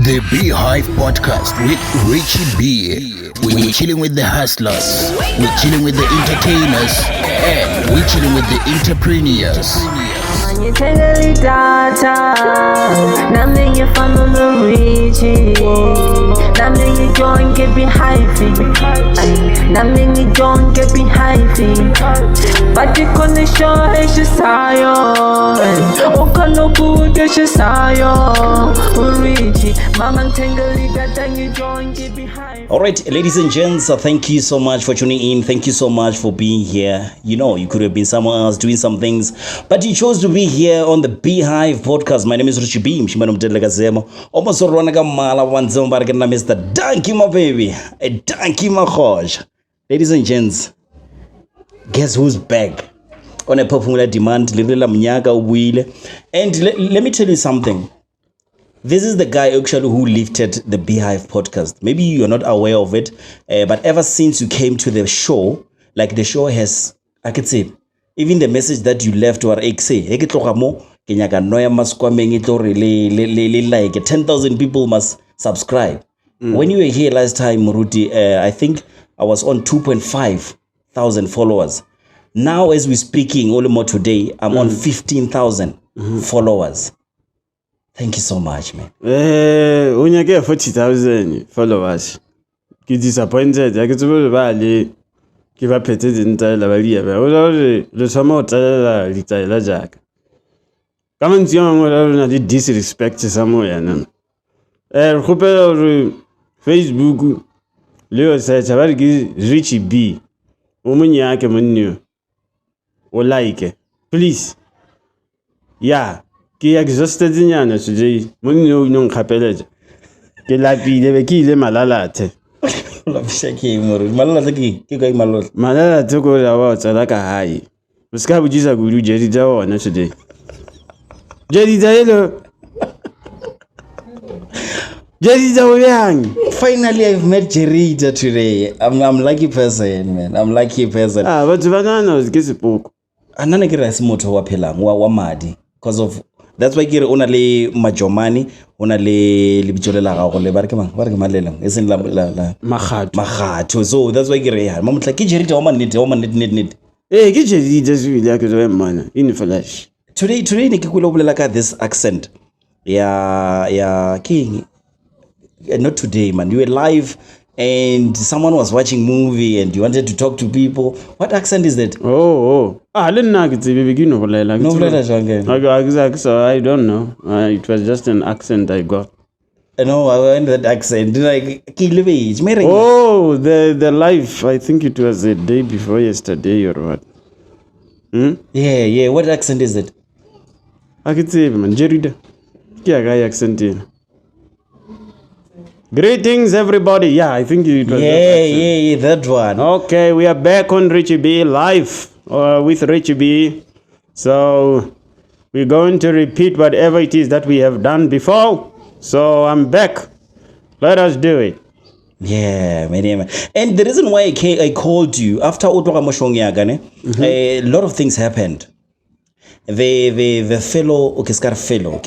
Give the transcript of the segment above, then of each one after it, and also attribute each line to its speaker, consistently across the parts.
Speaker 1: The B-HIVE Podcast with Richie B. We're chilling with the hustlers, we're chilling with the entertainers, and we're chilling with the entrepreneurs.
Speaker 2: Alright, ladies and gents, thank you so much for tuning in. Thank you so much for being here. You know, you could have been somewhere else doing some things, but you chose to be here on the B-HIVE Podcast. My name is Richie B. Almost Mr. Donkey, my baby. A donkey, my gosh. Ladies and gents, guess who's back? On a popular demand, and let me tell you something. This is the guy actually who lifted the B-HIVE Podcast. Maybe you're not aware of it, but ever since you came to the show, like the show has, I could say, even the message that you left were like 10,000 people must subscribe. When you were here last time, Moruti, I think I was on 2,500 followers. Now, as we're speaking, all more today, I'm on 15,000 followers. Thank you so much, man.
Speaker 3: When you get 40,000 followers, you're disappointed. I get to buy give up it in Thailand. The summer Thailand Jack. Come and see me disrespect somewhere. Facebook, Leo says, I Richie B. Woman yake menu. Or like, please. Yeah. Ki exhausted nyana today. Money no capellage. Ke lapi de ki le malala te.
Speaker 2: La fishaki moro. Malala ki kai malala.
Speaker 3: Malala to go about like a high. Muska bujiza guru Jerry Jawa na today. Jerry Jawa. Jerry Jawa.
Speaker 2: Finally I've met Jerry today. I'm lucky person, man. I'm lucky person.
Speaker 3: But banana is get book.
Speaker 2: Anana ke rasa motho wa phelang wa madi because of that's why ke re ona le majomane ona le lebitso la gago le ba re ke malelang e seng la magato so that's why ke re ya mamotla ke Jerry wa man net
Speaker 3: ke Jerry just really like the man in flash
Speaker 2: today ne ke kula bolela ka this accent ya king not today, man. You were live and someone was watching movie and you wanted to talk to people. What accent is that?
Speaker 3: I didn't know it begin of like so I don't know. It was just an accent I got.
Speaker 2: No, I went that accent. Like
Speaker 3: the live. I think it was the day before yesterday or what?
Speaker 2: Yeah. What accent is it?
Speaker 3: I could say man, Jerida. Guy accent in. Greetings, everybody. Yeah, I think it was
Speaker 2: that one.
Speaker 3: Okay, we are back on Richie B live with Richie B. So we're going to repeat whatever it is that we have done before. So I'm back. Let us do it.
Speaker 2: Yeah, man. And the reason why I called you after Otoka Moshongi Agane, a lot of things happened. The fellow, okay, scar fellow,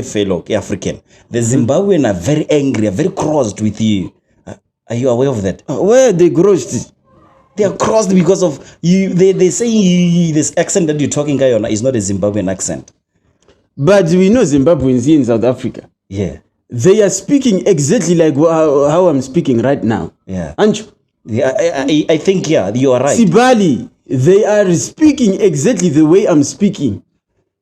Speaker 2: fellow, African. The Zimbabwean are very angry, are very crossed with you. Are you aware of that?
Speaker 3: Where are they crossed?
Speaker 2: They are crossed because of you. They say this accent that you're talking is not a Zimbabwean accent.
Speaker 3: But we know Zimbabweans here in South Africa.
Speaker 2: Yeah.
Speaker 3: They are speaking exactly like how I'm speaking right now.
Speaker 2: Yeah.
Speaker 3: Aren't you?
Speaker 2: Yeah, I think, yeah, you are right.
Speaker 3: Sibali. They are speaking exactly the way I'm speaking.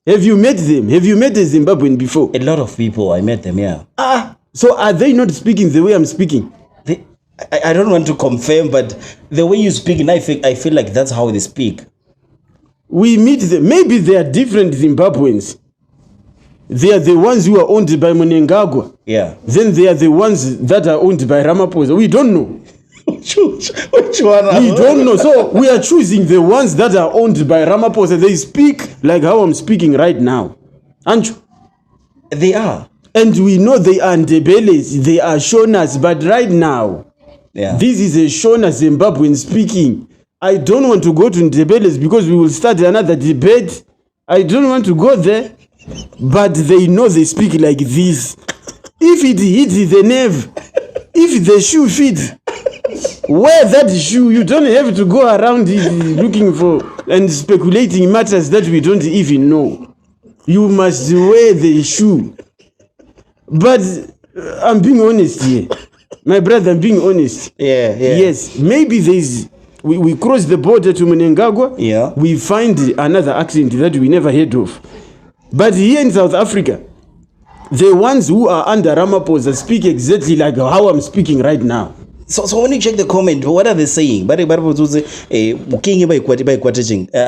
Speaker 3: Have you met them? Have you met a Zimbabwean before?
Speaker 2: A lot of people, I met them, yeah.
Speaker 3: So are they not speaking the way I'm speaking?
Speaker 2: I don't want to confirm, but the way you speak, I feel like that's how they speak.
Speaker 3: We meet them. Maybe they are different Zimbabweans. They are the ones who are owned by Mnangagwa.
Speaker 2: Yeah.
Speaker 3: Then they are the ones that are owned by Ramaphosa. We don't know.
Speaker 2: Which one?
Speaker 3: We don't know. So we are choosing the ones that are owned by Ramaphosa. They speak like how I'm speaking right now. Aren't you?
Speaker 2: They are.
Speaker 3: And we know they are Ndebeles, they are Shonas, but right now, this is a Shona Zimbabwean speaking. I don't want to go to Ndebeles because we will start another debate. I don't want to go there. but they know they speak like this. If it hits the nerve, if the shoe fits, wear that shoe. You don't have to go around looking for and speculating matters that we don't even know. You must wear the shoe. But I'm being honest here. My brother, I'm being honest.
Speaker 2: Yeah.
Speaker 3: Yes, maybe we cross the border to Mnangagwa.
Speaker 2: Yeah.
Speaker 3: We find another accent that we never heard of. But here in South Africa, the ones who are under Ramaphosa speak exactly like how I'm speaking right now.
Speaker 2: So when you check the comment, what are they saying? Are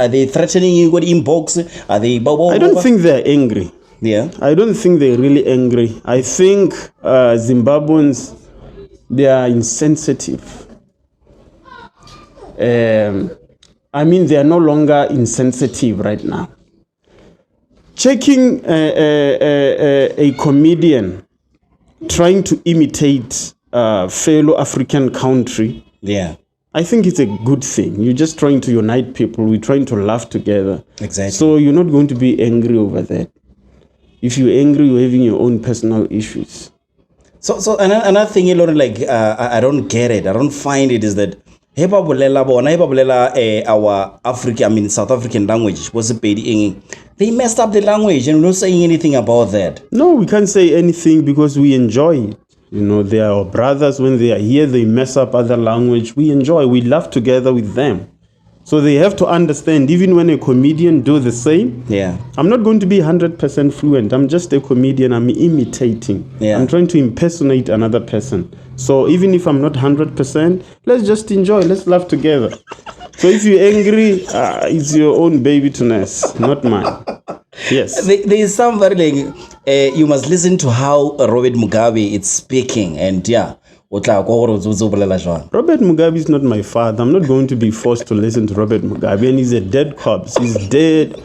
Speaker 2: they threatening you with inbox? Are they?
Speaker 3: I don't think they're angry.
Speaker 2: Yeah.
Speaker 3: I don't think they're really angry. I think Zimbabweans, they are insensitive. I mean, they are no longer insensitive right now. Checking a comedian trying to imitate a fellow African country,
Speaker 2: yeah,
Speaker 3: I think it's a good thing. You're just trying to unite people. We're trying to laugh together.
Speaker 2: Exactly.
Speaker 3: So you're not going to be angry over that. If you're angry, you're having your own personal issues.
Speaker 2: So another thing, like I don't get it. I don't find it is that our African, South African language was they messed up the language and we're not saying anything about that.
Speaker 3: No, we can't say anything because we enjoy it. You know, they are our brothers. When they are here, they mess up other language. We enjoy. We laugh together with them. So they have to understand, even when a comedian do the same,
Speaker 2: yeah,
Speaker 3: I'm not going to be 100% fluent. I'm just a comedian. I'm imitating.
Speaker 2: Yeah.
Speaker 3: I'm trying to impersonate another person. So even if I'm not 100%, let's just enjoy. Let's laugh together. So if you're angry, it's your own baby to nurse, not mine. Yes.
Speaker 2: There is somebody like, you must listen to how Robert Mugabe is speaking. And yeah. Robert
Speaker 3: Mugabe is not my father. I'm not going to be forced to listen to Robert Mugabe. And he's a dead corpse. He's dead.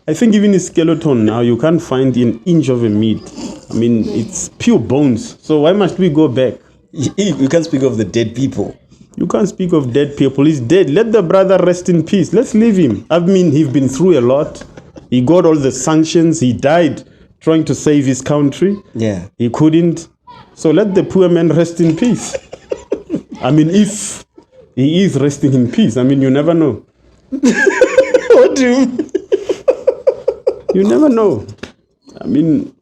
Speaker 3: I think even his skeleton now, you can't find an inch of a meat. I mean, it's pure bones. So why must we go back?
Speaker 2: You can't speak of the dead people.
Speaker 3: You can't speak of dead people. He's dead. Let the brother rest in peace. Let's leave him. I mean, he's been through a lot. He got all the sanctions. He died trying to save his country.
Speaker 2: Yeah.
Speaker 3: He couldn't. So let the poor man rest in peace. I mean, if he is resting in peace, I mean, you never know.
Speaker 2: What do you mean?
Speaker 3: You never know. I mean,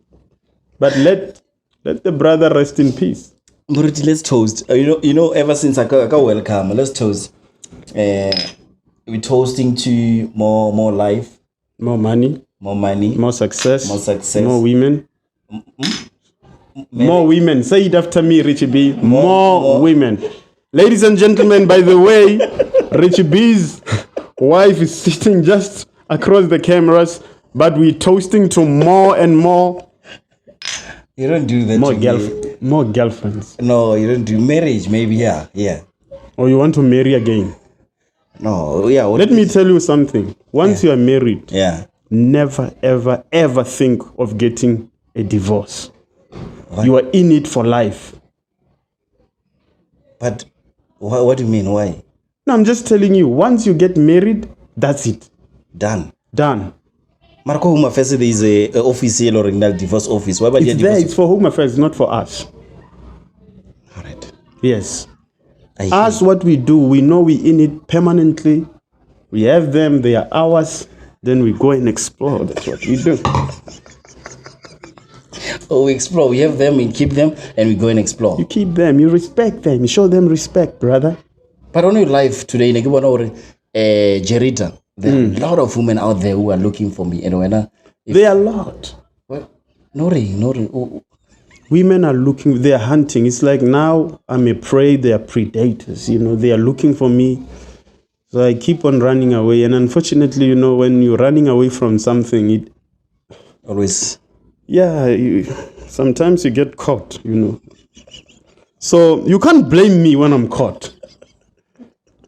Speaker 3: but let the brother rest in peace.
Speaker 2: Moruti, let's toast. You know, ever since I got welcome, let's toast. We're toasting to more life,
Speaker 3: more money, more success, more women. More women. Say it after me, Richie B. More women. Ladies and gentlemen, by the way, Richie B's wife is sitting just across the cameras, but we're toasting to more and more.
Speaker 2: You don't do that.
Speaker 3: More girlfriends.
Speaker 2: No, you don't do marriage. Maybe, yeah.
Speaker 3: Or you want to marry again?
Speaker 2: No, yeah.
Speaker 3: Let me tell you something. Once you are married, never, ever, ever think of getting a divorce. What? You are in it for life.
Speaker 2: But what do you mean? Why?
Speaker 3: No, I'm just telling you. Once you get married, that's it.
Speaker 2: Done.
Speaker 3: Marco
Speaker 2: Home Affairs is a official or divorce office. Why
Speaker 3: it's there. It's for Home Affairs, not for us.
Speaker 2: All right.
Speaker 3: Yes. Us, what we do, we know we in it permanently. We have them. They are ours. Then we go and explore. That's what we do.
Speaker 2: We explore. We have them, we keep them, and we go and explore.
Speaker 3: You keep them, you respect them, you show them respect, brother.
Speaker 2: But on your life today, Jerita, there are a lot of women out there who are looking for me.
Speaker 3: There are a lot.
Speaker 2: What? No. Oh.
Speaker 3: Women are looking, they are hunting. It's like now I'm a prey, they are predators. They are looking for me. So I keep on running away. And unfortunately, when you're running away from something, it
Speaker 2: always...
Speaker 3: Yeah, sometimes you get caught, So you can't blame me when I'm caught.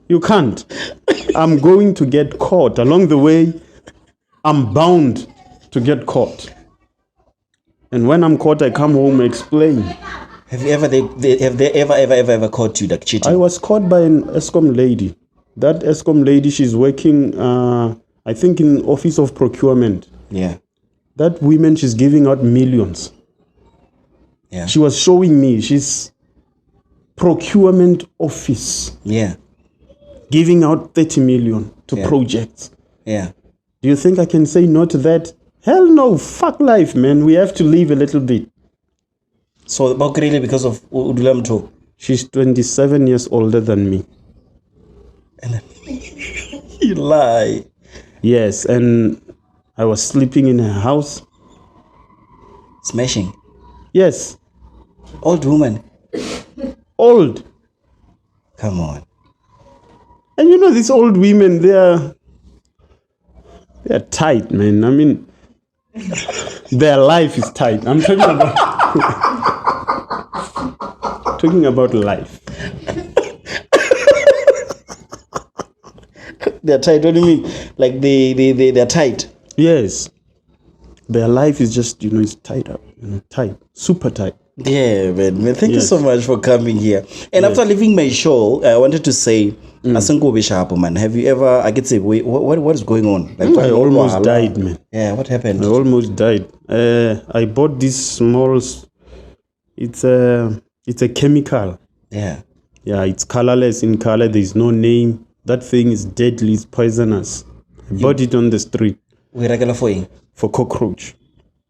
Speaker 3: You can't. I'm going to get caught. Along the way, I'm bound to get caught. And when I'm caught, I come home and explain.
Speaker 2: Have they ever caught you like cheating?
Speaker 3: I was caught by an Eskom lady. That Eskom lady, she's working, I think, in Office of Procurement.
Speaker 2: Yeah.
Speaker 3: That woman, she's giving out millions.
Speaker 2: Yeah.
Speaker 3: She was showing me, she's procurement office.
Speaker 2: Yeah.
Speaker 3: Giving out 30 million to projects.
Speaker 2: Yeah.
Speaker 3: Do you think I can say no to that? Hell no, fuck life, man. We have to live a little bit.
Speaker 2: So, really because of Udulamto?
Speaker 3: She's 27 years older than me.
Speaker 2: You lie.
Speaker 3: Yes, and I was sleeping in her house.
Speaker 2: Smashing?
Speaker 3: Yes.
Speaker 2: Old woman?
Speaker 3: Old.
Speaker 2: Come on.
Speaker 3: And you know, these old women, they're tight, man. I mean, their life is tight. I'm talking about life.
Speaker 2: They're tight. What do you mean? Like they're tight?
Speaker 3: Yes. Their life is just, it's tied up. Tight. Super tight.
Speaker 2: Yeah, man. Thank you so much for coming here. And after leaving my show, I wanted to say, man, have you ever, I could say, what is going on? Like,
Speaker 3: I almost died, man.
Speaker 2: Yeah, what happened?
Speaker 3: I almost died. I bought this small, it's a chemical.
Speaker 2: Yeah.
Speaker 3: Yeah, it's colorless in color. There's no name. That thing is deadly. It's poisonous. I bought it on the street.
Speaker 2: We regular for you?
Speaker 3: For cockroach.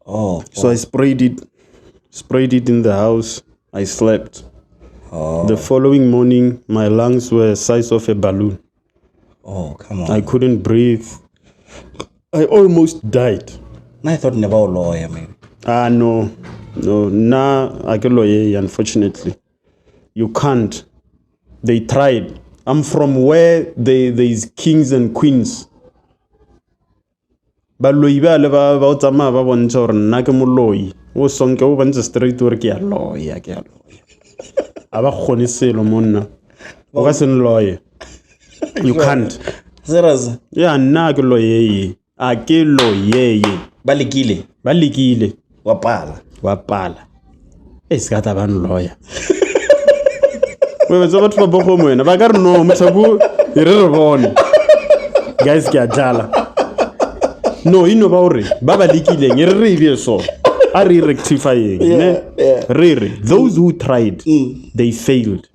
Speaker 2: Oh.
Speaker 3: So I sprayed it in the house. I slept.
Speaker 2: Oh.
Speaker 3: The following morning, my lungs were the size of a balloon.
Speaker 2: Oh, come on.
Speaker 3: I couldn't breathe. I almost died.
Speaker 2: I thought never a lawyer, maybe.
Speaker 3: No. Nah, I can lawyer, unfortunately. You can't. They tried. I'm from where there is kings and queens. Ba loyi ba le ba tsamaya ba bontsha gore nna ke moloi o sonke o bontsha straight gore ke a lawyer a ba kgone selo monna o ka se lawyer. You can't.
Speaker 2: Serious?
Speaker 3: Yeah, nna ke lawyer a ke lawyer
Speaker 2: ba lekile wa pala
Speaker 3: se ka ta ba lawyer we batho ba bogo moena ba ka re no mothabu re bone guys ke a jala. No, ba hore ba lekileng re be so a re rectifying those who tried they failed,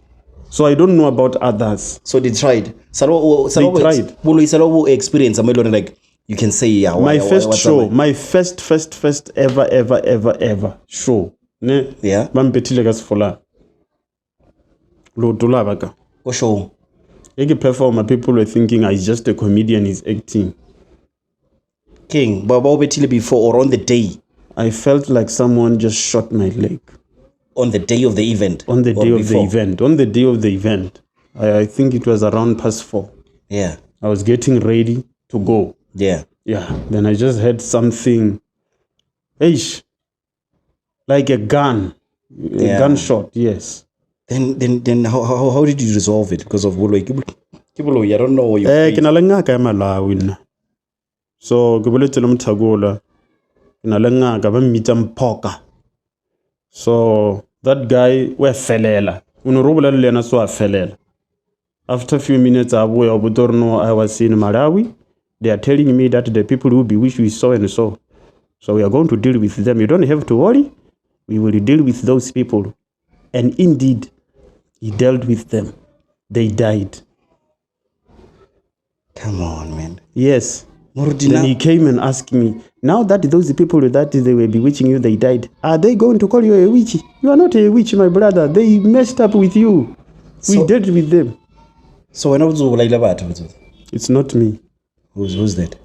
Speaker 3: so I don't know about others.
Speaker 2: So they tried.
Speaker 3: They tried.
Speaker 2: Salo experience like you can say
Speaker 3: my first show, my first ever show ne ba mpetile ka sefola lo dola baka
Speaker 2: go show
Speaker 3: e performer. People were thinking he's just a comedian, he's acting.
Speaker 2: King, but before or on the day?
Speaker 3: I felt like someone just shot my leg.
Speaker 2: On the day of the event?
Speaker 3: On the day of the event. On the day of the event. I think it was around 4:00.
Speaker 2: Yeah.
Speaker 3: I was getting ready to go.
Speaker 2: Yeah.
Speaker 3: Yeah. Then I just heard something. Like a gun. A gunshot, yes.
Speaker 2: Then how did you resolve it? Because of I don't know what you
Speaker 3: So ke boletse le mthagola ina le ngaka ba mmitsa Mphoka. So that guy we felela uno robola le yena so a felela. After a few minutes I was in Malawi. They are telling me that the people who bewitched we saw and so we are going to deal with them. You don't have to worry. We will deal with those people. And indeed he dealt with them. They died.
Speaker 2: Come on, man.
Speaker 3: Yes.
Speaker 2: MORUTI,
Speaker 3: then he came and asked me, now that those people that they were bewitching you, they died, are they going to call you a witch? You are not a witch, my brother. They messed up with you. We dealt with them.
Speaker 2: So when I was
Speaker 3: it's not me.
Speaker 2: Who's that?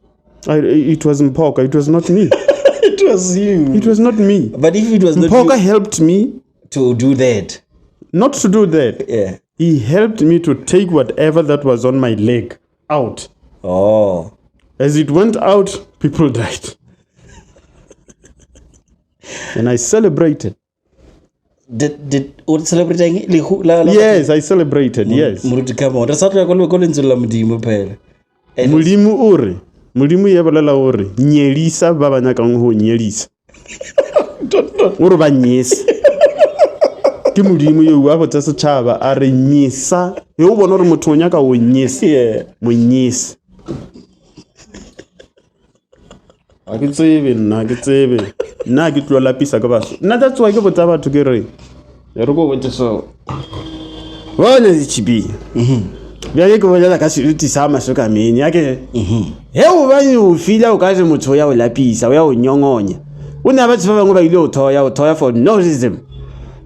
Speaker 3: It was Mphoka. It was not me.
Speaker 2: It was you.
Speaker 3: It was not me.
Speaker 2: But if it was not
Speaker 3: Mphoka helped me
Speaker 2: to do that.
Speaker 3: Not to do that.
Speaker 2: Yeah.
Speaker 3: He helped me to take whatever that was on my leg out.
Speaker 2: Oh.
Speaker 3: As it went out, people died. And I celebrated.
Speaker 2: Did celebrating?
Speaker 3: Yes, I celebrated. Yes.
Speaker 2: MORUTI, come on. That's how I
Speaker 3: Mulimu ore. Mulimu yebalela ore. Nyelisa baba nyakang ho nyelisa. Ore ba nyesa. Ke Mulimu yo wa botsa setšhaba a re nyesa. E o bona re motho nya ka o nyesa. Mo nyesa. a ke tsebe nna ke tlo lapisa ka baso nna that's why ke botsa batho ke re re go botsa so bona chibi bjale ke bolela ka seriti sa masoka meni yake he o bane o fila o ka se motho ya o lapisa o ya o nyongonya o na batho ba bangwe ba ile o thoya for no reason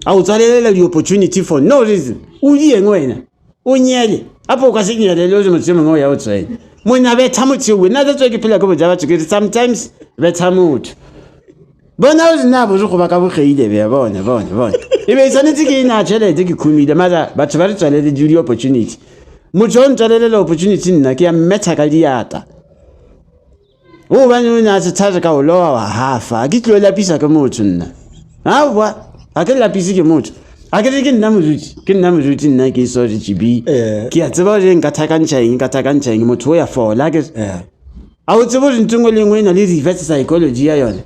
Speaker 3: a o tsalela the opportunity for no reason o di engwena o nyele apo o ka se nyele lo motho mongwe ya o tsaya mona betha motho we na that's why ke phela ka botsa batho ke sometimes betha motho bona o zina bo go ba ka bogeile be bona e be tsanetse ke ina tšhelete ke khumile mara batho ba re tswalele the opportunity motho o ntšwalele opportunity nna ke ya mmetha ka diata o bane o na se tsaka ka o lowa wa hafa ke tlo lapisa ka motho nna ha bua a ke lapisi ke motho a ke nna moruti nna ke sorry GB ke a tseba re nka thakantšha motho o ya fola ke a o tsebo ntungwe lengwe na le reverse psychology ya yone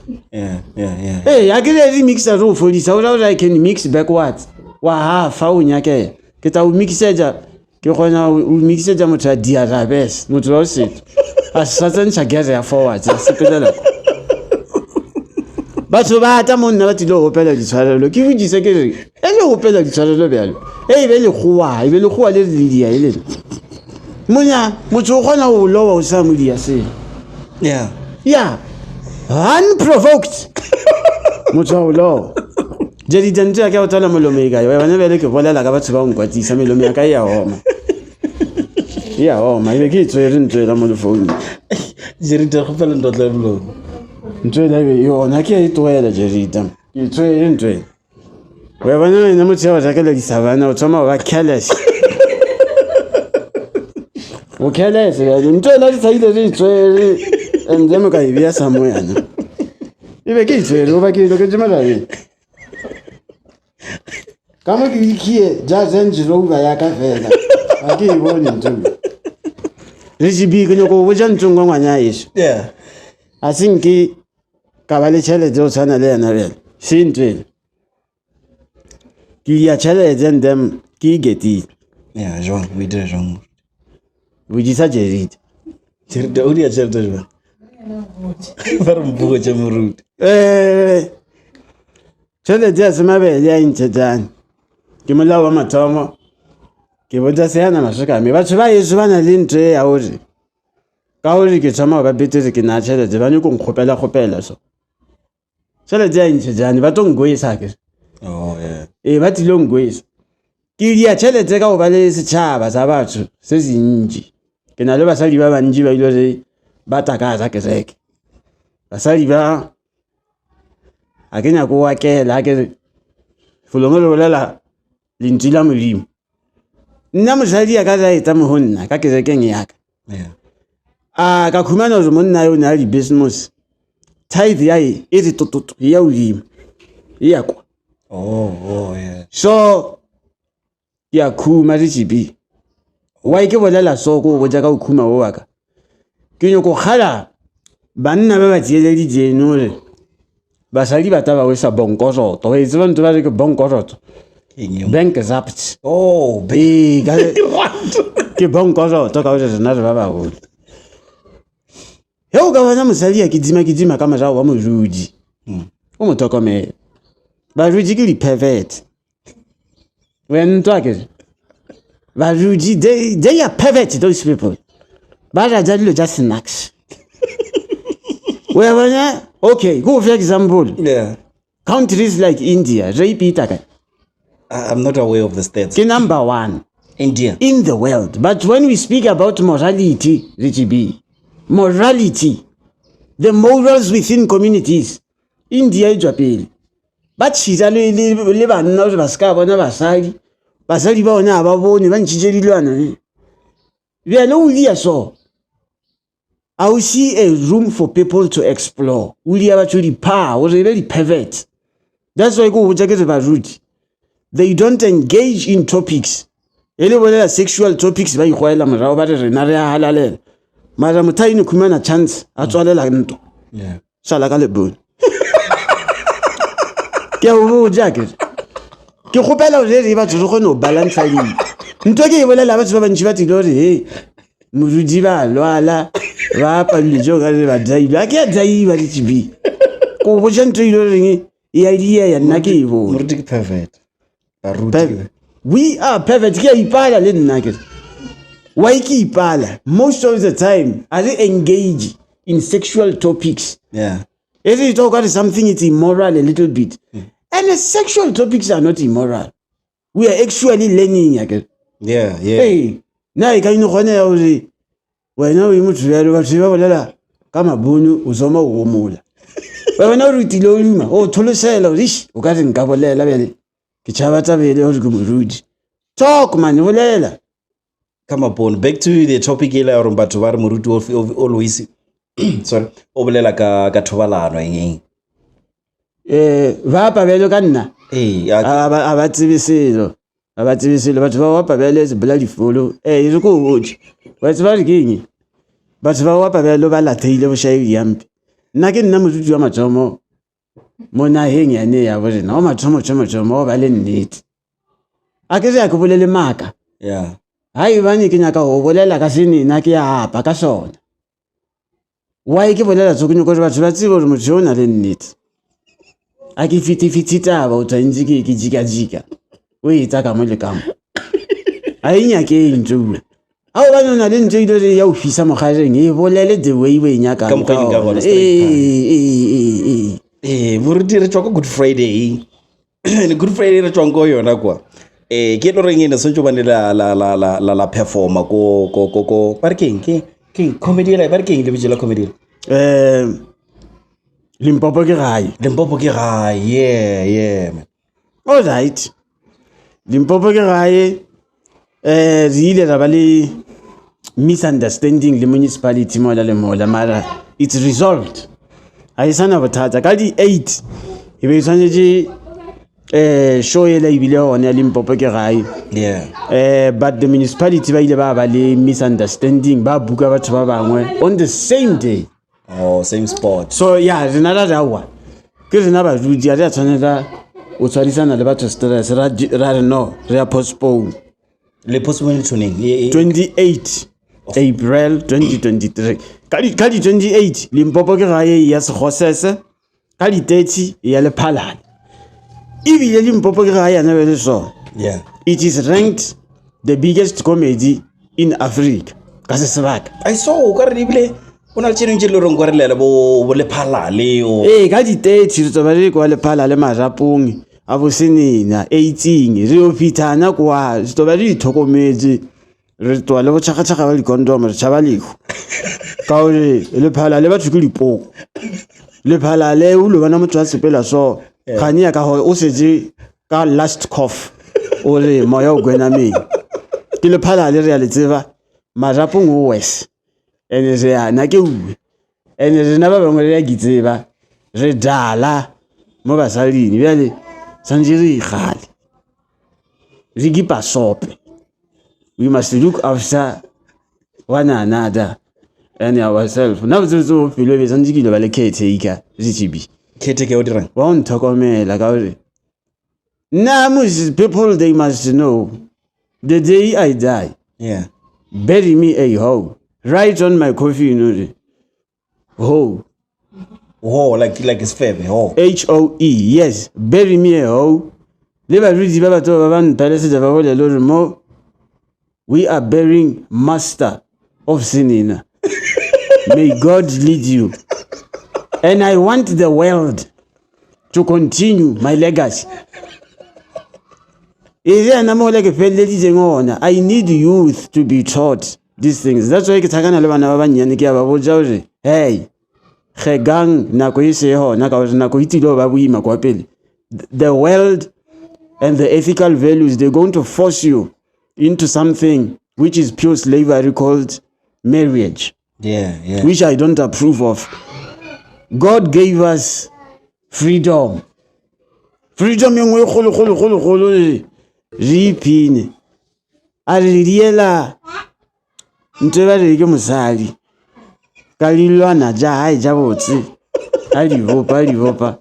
Speaker 3: a ke re mixa ro folisa o ra can mix backwards wa hafa o nyake ke ta o mixeja ke gona o mixeja motho a diarabes motho wa se a sa tsentsa gere ya forwards a sepelela batho ba ta monna ba tilo opela ditshwarelo ke botse ke re le opela ditshwarelo bjalo be le goa le lidia ile monya motho o gona o lowa o sa modia se unprovoked motho o lowa jedi dente ya ke o tsala molomo e kae ba ne bele ke bolela ka batho ba nkwatisa melomo ya ka ya homa ile ke tswere ntwe la mo phone
Speaker 2: Jerita go fela ndotla blo
Speaker 3: ntwe la be yona ke e toela Jerita ke tswere ntwe we bana ne motho wa ka le disabana o tsoma wa careless o careless ya ntwe la tsaile re tswere ndemo ka ibia samoyana ibe ke tswere o ba ke lo ke tsema la be kama ke ikie jazenji lo ba ya ka fela a ke bone ntwe re jibi ke nyoko bo jantsungo ngwanya yeso a sinki ka ba le tšhelete o tshwana le yana bjale sentwe ke ya tšhelete ndem ke geti
Speaker 2: jong we did jong
Speaker 3: we disa Jerita
Speaker 2: o dia tšhelete jwa ba re mpugo tša moruti
Speaker 3: tšhelete ya semabele ya intšhetane ke molao wa mathomo ke botsa seana masokame batho ba yeso ba na le ntwe ya gore ka gore ke thoma ba betere ke na tšhelete ba nyako nkgopela so tšhelete ya intšhetane ba tlo nkoesa ke ba tilo nkoesa ke dia tšhelete ka go ba le setšhaba sa batho se se ntši ke na le basadi ba bantši ba ile re ba takatsa kereke basadi ba a ke nyako wa kela ke folomo le bolela lentsi la modimo nna mosadi ya ka etsa mohonna ka kerekeng ya ka ka khumana gore monna yo na di business tithe ya e re tototo ya udimo ya kwa so ya khuma re GB wa ke bolela so go bo ja ka khuma o wa ka ke nyoko khala banna ba ba tsele di jenore basadi ba taba we sa bonkozoto we tseba ntwa re ke bonkozoto bank zapt big ke bonkozoto ka o se na ba ba go he o ka bona mosadi ya kidima ka maja wa morudi o motokomela ba rudi ke di pervert when talk ba rudi they are pervert those people ba ja dilo just snacks we bona okay go for example countries like India repeat again
Speaker 2: I'm not aware of the stats.
Speaker 3: Ke number 1
Speaker 2: India
Speaker 3: in the world, but when we speak about morality, RGB, morality, the morals within communities, India is pele. But she's a le banna ba ska bona basadi ba ona ba bone ba ntšhitše dilwana bjale o dia so I will see a room for people to explore. O dia ba tšo power o re be di pervert. That's why go botsa ke ba ruti. They don't engage in topics. Ele bolela sexual topics ba igwaela morao ba re na re halalela. Mara mothaini khumana chance a tswalela ntwa. Sala ka lebone. Ke o jacket. Ke gopela o re ba tšo go no balance ali. Ntwa ke e bolela ba tšo ba ntši ba tilo re morudi ba lwala ba palile jo ka re ba daiba a ke a daiba di tb go go ntho ile reng e idea ya nna ke e bone
Speaker 2: Moruti ke pervert baruti
Speaker 3: we are perfect ke a ipala le nna ke why ke ipala most of the time are they engage in sexual topics
Speaker 2: yeah
Speaker 3: if you talk about something it's immoral a little bit and the sexual topics are not immoral we are actually learning again
Speaker 2: yeah
Speaker 3: hey na e ka ino gone ya hore wena o imotho ya ba tseba bolela ka mabunu o zoma o mola wena o rutile o lima o tholosela rish o ka re nka bolela bele ke tshaba tabele o re ke morudi talk man bolela.
Speaker 2: Come upon back to the topic ile ya romba to ba re moruti always sorry o bolela ka thobalano eng
Speaker 3: ba pabelo ka nna
Speaker 2: a
Speaker 3: ba tsebiselo batho ba wa pabelo is bloody follow e re go hoje ba tseba re keng batho ba wa pabelo ba latheile bo shayi yampe nna ke nna moruti wa matsomo mo naheng ya ne ya borena o matsomo o ba le nnete a ke re ya ke bolele maka
Speaker 2: yeah
Speaker 3: hai bane ke nyaka go bolela ka sene nna ke ya apa ka sona why ke bolela tsokunyo go batho ba tsebo re motho o na le nnete a ke fiti taba o tsantsi ke jika o etsa ka mo le ka mo a inya ke ntse a o bana na le ntse ile ya o fisa mogareng e bolele the way we nyaka
Speaker 2: ka gona moruti re tswa go Good Friday le Good Friday re tswa go yona kwa ke lo reng ene sontso bane la performa ko parking ke comedy la parking le bijela comedy
Speaker 3: Limpopo ke gae
Speaker 2: yeah man
Speaker 3: all right Limpopo ke gae re ile ra ba le misunderstanding le municipality mo la mara it's resolved a isana bothata ka di 8 e be tshwanetse show ele ibile ona Limpopo ke gae
Speaker 2: yeah
Speaker 3: but the municipality ba ile ba le misunderstanding ba buka batho ba bangwe on the same day
Speaker 2: same spot
Speaker 3: so yeah rena ra rawa ke rena ba rudi a tshwanela o tshwarisana le batho stress ra re no re postpone
Speaker 2: le postpone tuning
Speaker 3: 28 April 2023 ka di 28 Limpopo ke gae ya segosese ka di 30 ya le phalane ibile Limpopo ke gae ya na be so
Speaker 2: yeah
Speaker 3: it is ranked the biggest comedy in Africa ka se sebaka
Speaker 2: I saw o ka re ibile ona le challenge le rong go re le bo le phalale o
Speaker 3: ka di 30 tso ba re kwa le phalale marapong a bo senina 18 re o fitana kwa tso ba re ithokometse re twa le bo tshaka ba di condom re tshaba lego ka o le phalale ba tshukile dipoko le phalale o lo bana motho a sepela so khanya ka ho o setse ka last cough o re moya o gwena me ke le phalale re ya le tseba marapong o wes ene se ya na ke u ene re na ba bangwe re ya gitseba re dala mo ba salini bjale sanjiri khale re gipa sope we must look after one another and ourselves now so feel we sanjiki lo ba le caretaker GTB
Speaker 2: caretaker o dirang
Speaker 3: wa on thokomela ka hore now people they must know the day I die
Speaker 2: yeah
Speaker 3: bury me a hoe right on my coffee, you know.
Speaker 2: Hoe, like it's fair, hoe.
Speaker 3: HOE, yes. Bury me a hoe. We are burying master of sinning. May God lead you. And I want the world to continue my legacy. I need youth to be taught these things. That's why kitakana le bana ba banyane ke ba botsa hore hey khegang nako ise hona ka hore nako itilo ba buima kwa pele. The world and the ethical values, they're going to force you into something which is pure slavery called marriage.
Speaker 2: Yeah.
Speaker 3: Which I don't approve of. God gave us freedom. Freedom yengwe kholo ripine a re diela ntse ba re ke mosadi ka lilwana ja hai ja botse a di vopa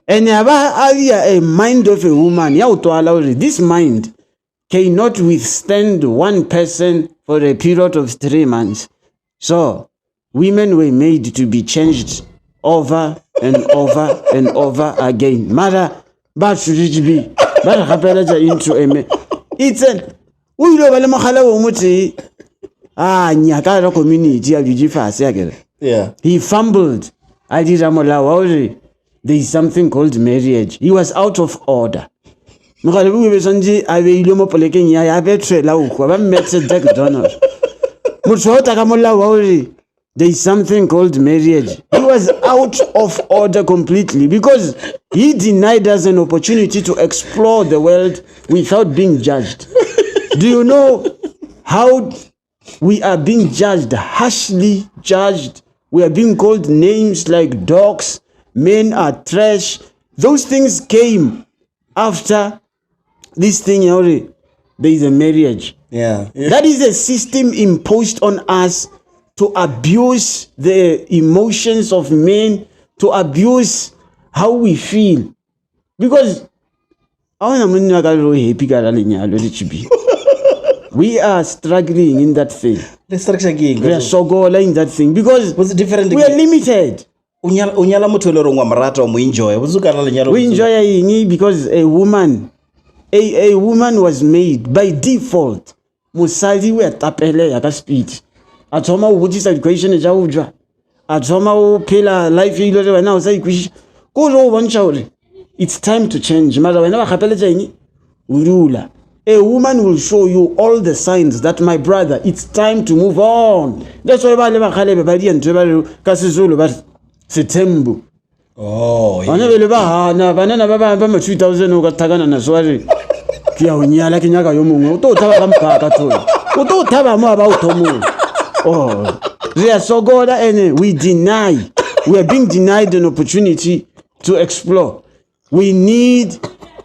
Speaker 3: and a mind of a woman ya utwala hore this mind cannot withstand one person for a period of 3 months, so women were made to be changed over and over and over again. Mara, but should be, but happened into a man. It's an we love a mahala umuti. Nyakara community,
Speaker 2: Yeah.
Speaker 3: He fumbled. I did There is something called marriage. He was out of order. There is something called marriage. He was out of order completely because he denied us an opportunity to explore the world without being judged. Do you know how we are being judged, harshly judged? We are being called names like dogs. Men are trash. Those things came after this thing. There is a marriage.
Speaker 2: Yeah.
Speaker 3: That is a system imposed on us to abuse the emotions of men, to abuse how we feel. Because we are struggling in that thing. We are struggling in that thing because
Speaker 2: what's different?
Speaker 3: We are limited. We enjoy because a woman was made by default. Musadi we tapele yaka speed. Atoma ubuti sa equation ja ujwa. Atoma u pela life ile wena usa equation. Ko ro boncha it's time to change. Mara wena ba khapele jeni urula. A woman will show you all the signs that, my brother, it's time to move on. That's why ba le ba khale ba di ntwe ba ka sizulu ba Setembu.
Speaker 2: Oh, yeah.
Speaker 3: Ana ba na banana ba 2000 o ka thakana na swari. Kia unyala kinyaka yo mongwe. O to thaba ka mpaka thola. O to thaba mo ba o thomo. Oh. We are so good and we deny. We are being denied an opportunity to explore. We need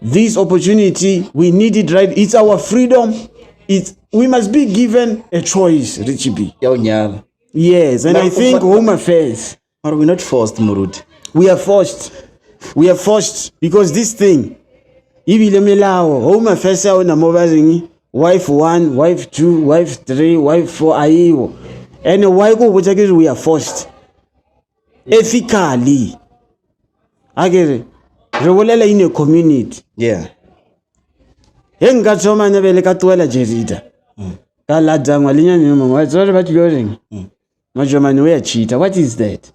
Speaker 3: this opportunity. We need it, right? It's our freedom. We must be given a choice, Richie B. Yes, and I think home affairs.
Speaker 2: Are we not forced, Muruti?
Speaker 3: We are forced. We are forced because this thing. Home affairs wife 1, wife 2, wife 3, wife 4. And why go we are forced. Ethically. I get it. In a community.
Speaker 2: Yeah.
Speaker 3: Henga choma nebele katwela jerida. Kala dangwa linya nyuma. What's all about yoring? Majomane we cheater. What is that?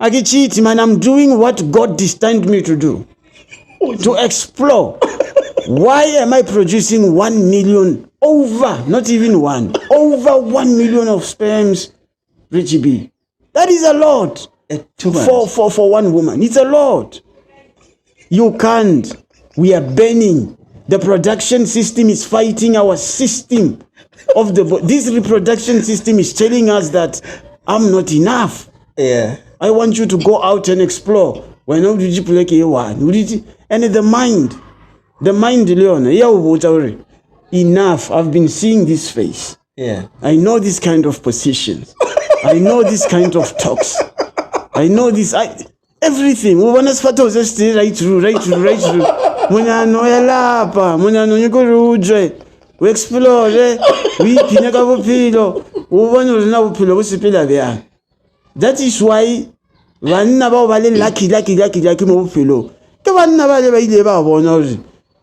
Speaker 3: I get cheat, man. I'm doing what God destined me to do. To explore. Why am I producing 1 million over, not even one, over 1 million of sperms, Richie B? That is a lot. For one woman. It's a lot. You can't. We are burning. The production system is fighting our system of this reproduction system is telling us that I'm not enough.
Speaker 2: Yeah.
Speaker 3: I want you to go out and explore. Why not did you play and the mind, Leon, enough. I've been seeing this face.
Speaker 2: Yeah.
Speaker 3: I know this kind of positions. I know this kind of talks. I know this. Everything. We want to just right through. We explore. We that is why lucky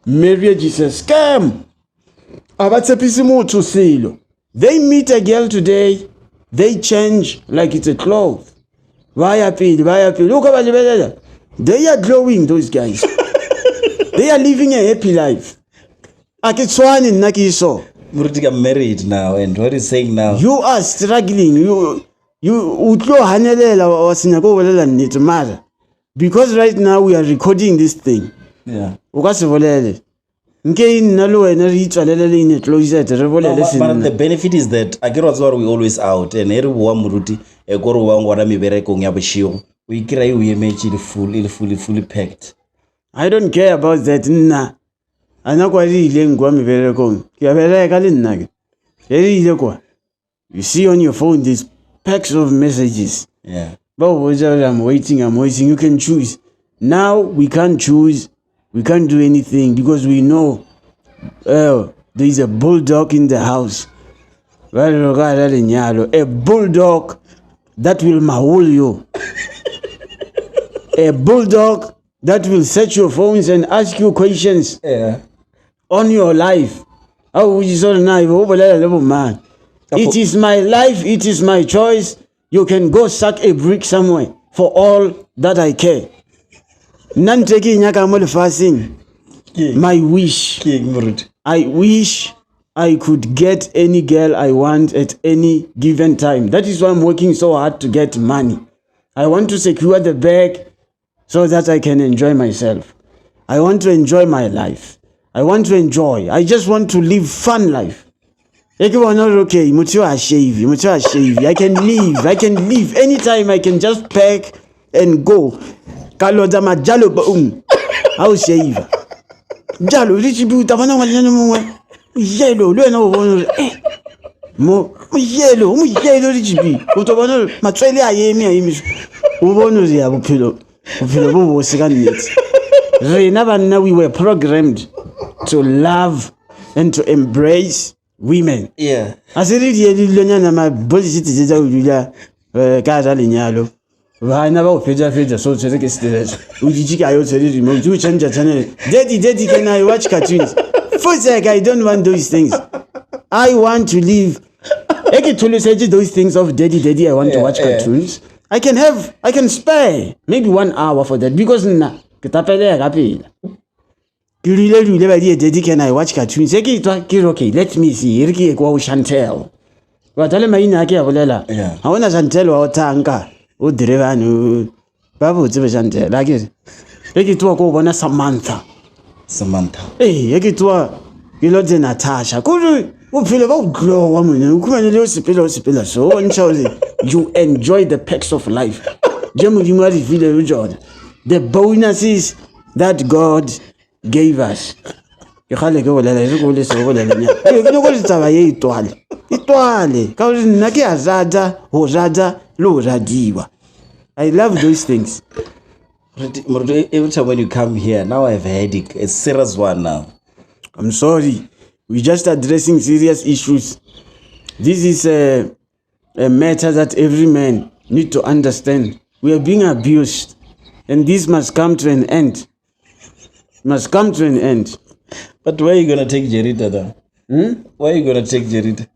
Speaker 3: marriage is a scam. They meet a girl today, they change like it's a cloth. Look, they are glowing, those guys. They are living a happy life.
Speaker 2: Muruti got married now, and what is saying now?
Speaker 3: You are struggling. Because right now we are recording this thing.
Speaker 2: Yeah.
Speaker 3: But the
Speaker 2: benefit is that I get what's what we always out and Muruti we fully packed.
Speaker 3: I don't care about that. You see on your phone these packs of messages.
Speaker 2: Yeah.
Speaker 3: But I'm waiting. You can choose. Now we can't choose. We can't do anything because we know there is a bulldog in the house. A bulldog that will maul you. A bulldog that will search your phones and ask you questions on your life. Oh, man. It is my life. It is my choice. You can go suck a brick somewhere for all that I care. None taking yakamol fasting. My wish. I wish I could get any girl I want at any given time. That is why I'm working so hard to get money. I want to secure the bag so that I can enjoy myself. I want to enjoy my life. I want to enjoy. I just want to live fun life. Everyone not okay. I can leave anytime. I can just pack and go. I'll shave. Jalo, rich beauty, yellow, yellow, rich be. Matrele, I am we were programmed to love and to embrace women.
Speaker 2: Yeah.
Speaker 3: I said, my body is I never feature so to take it. You change the channel. Daddy, can I watch cartoons? First, I don't want those things. I want to live. I can tell you those things of daddy. I want to watch cartoons. I can spare maybe 1 hour for that because you really daddy can I watch cartoons? Okay, let me see. Chantel. What I want Chantel or Tanka. O derevano babu tsebejante like it to go bona Samantha eh ekitwa ilode Natasha kudu uphile bawuglow wamina ukhona le sipilo so unchole you enjoy the perks of life jemudimo adivile uJordan the bonuses that God gave us ikhale ke bolela izikole sobolela nya ke no go tsaba ye itwale ka uri nna ke azada ho zada lo radiwa. I love those things.
Speaker 2: Every time when you come here, now I have a headache. A serious one now.
Speaker 3: I'm sorry. We're just addressing serious issues. This is a matter that every man need to understand. We are being abused. And this must come to an end. But where
Speaker 2: are you going to take Jerita though? Where are you going to take Jerita?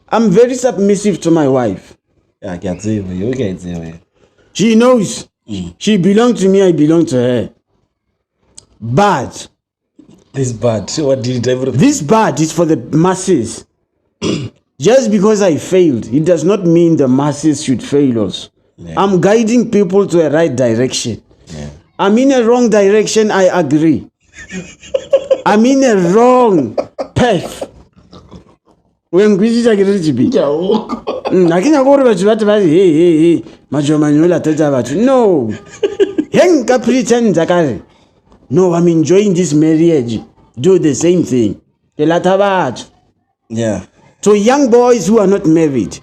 Speaker 3: I'm very submissive to my wife.
Speaker 2: I can't say you.
Speaker 3: She knows. She belongs to me, I belong to her. But
Speaker 2: this bad. What did everything?
Speaker 3: This bad is for the masses. Just because I failed, it does not mean the masses should fail us. Yeah. I'm guiding people to a right direction. Yeah. I'm in a wrong direction, I agree. I'm in a wrong path. When we see a rich be. I can't go to hey, Majomane no. Henka pretend Zakari. No, I'm enjoying this marriage. Do the same thing.
Speaker 2: Yeah.
Speaker 3: To young boys who are not married.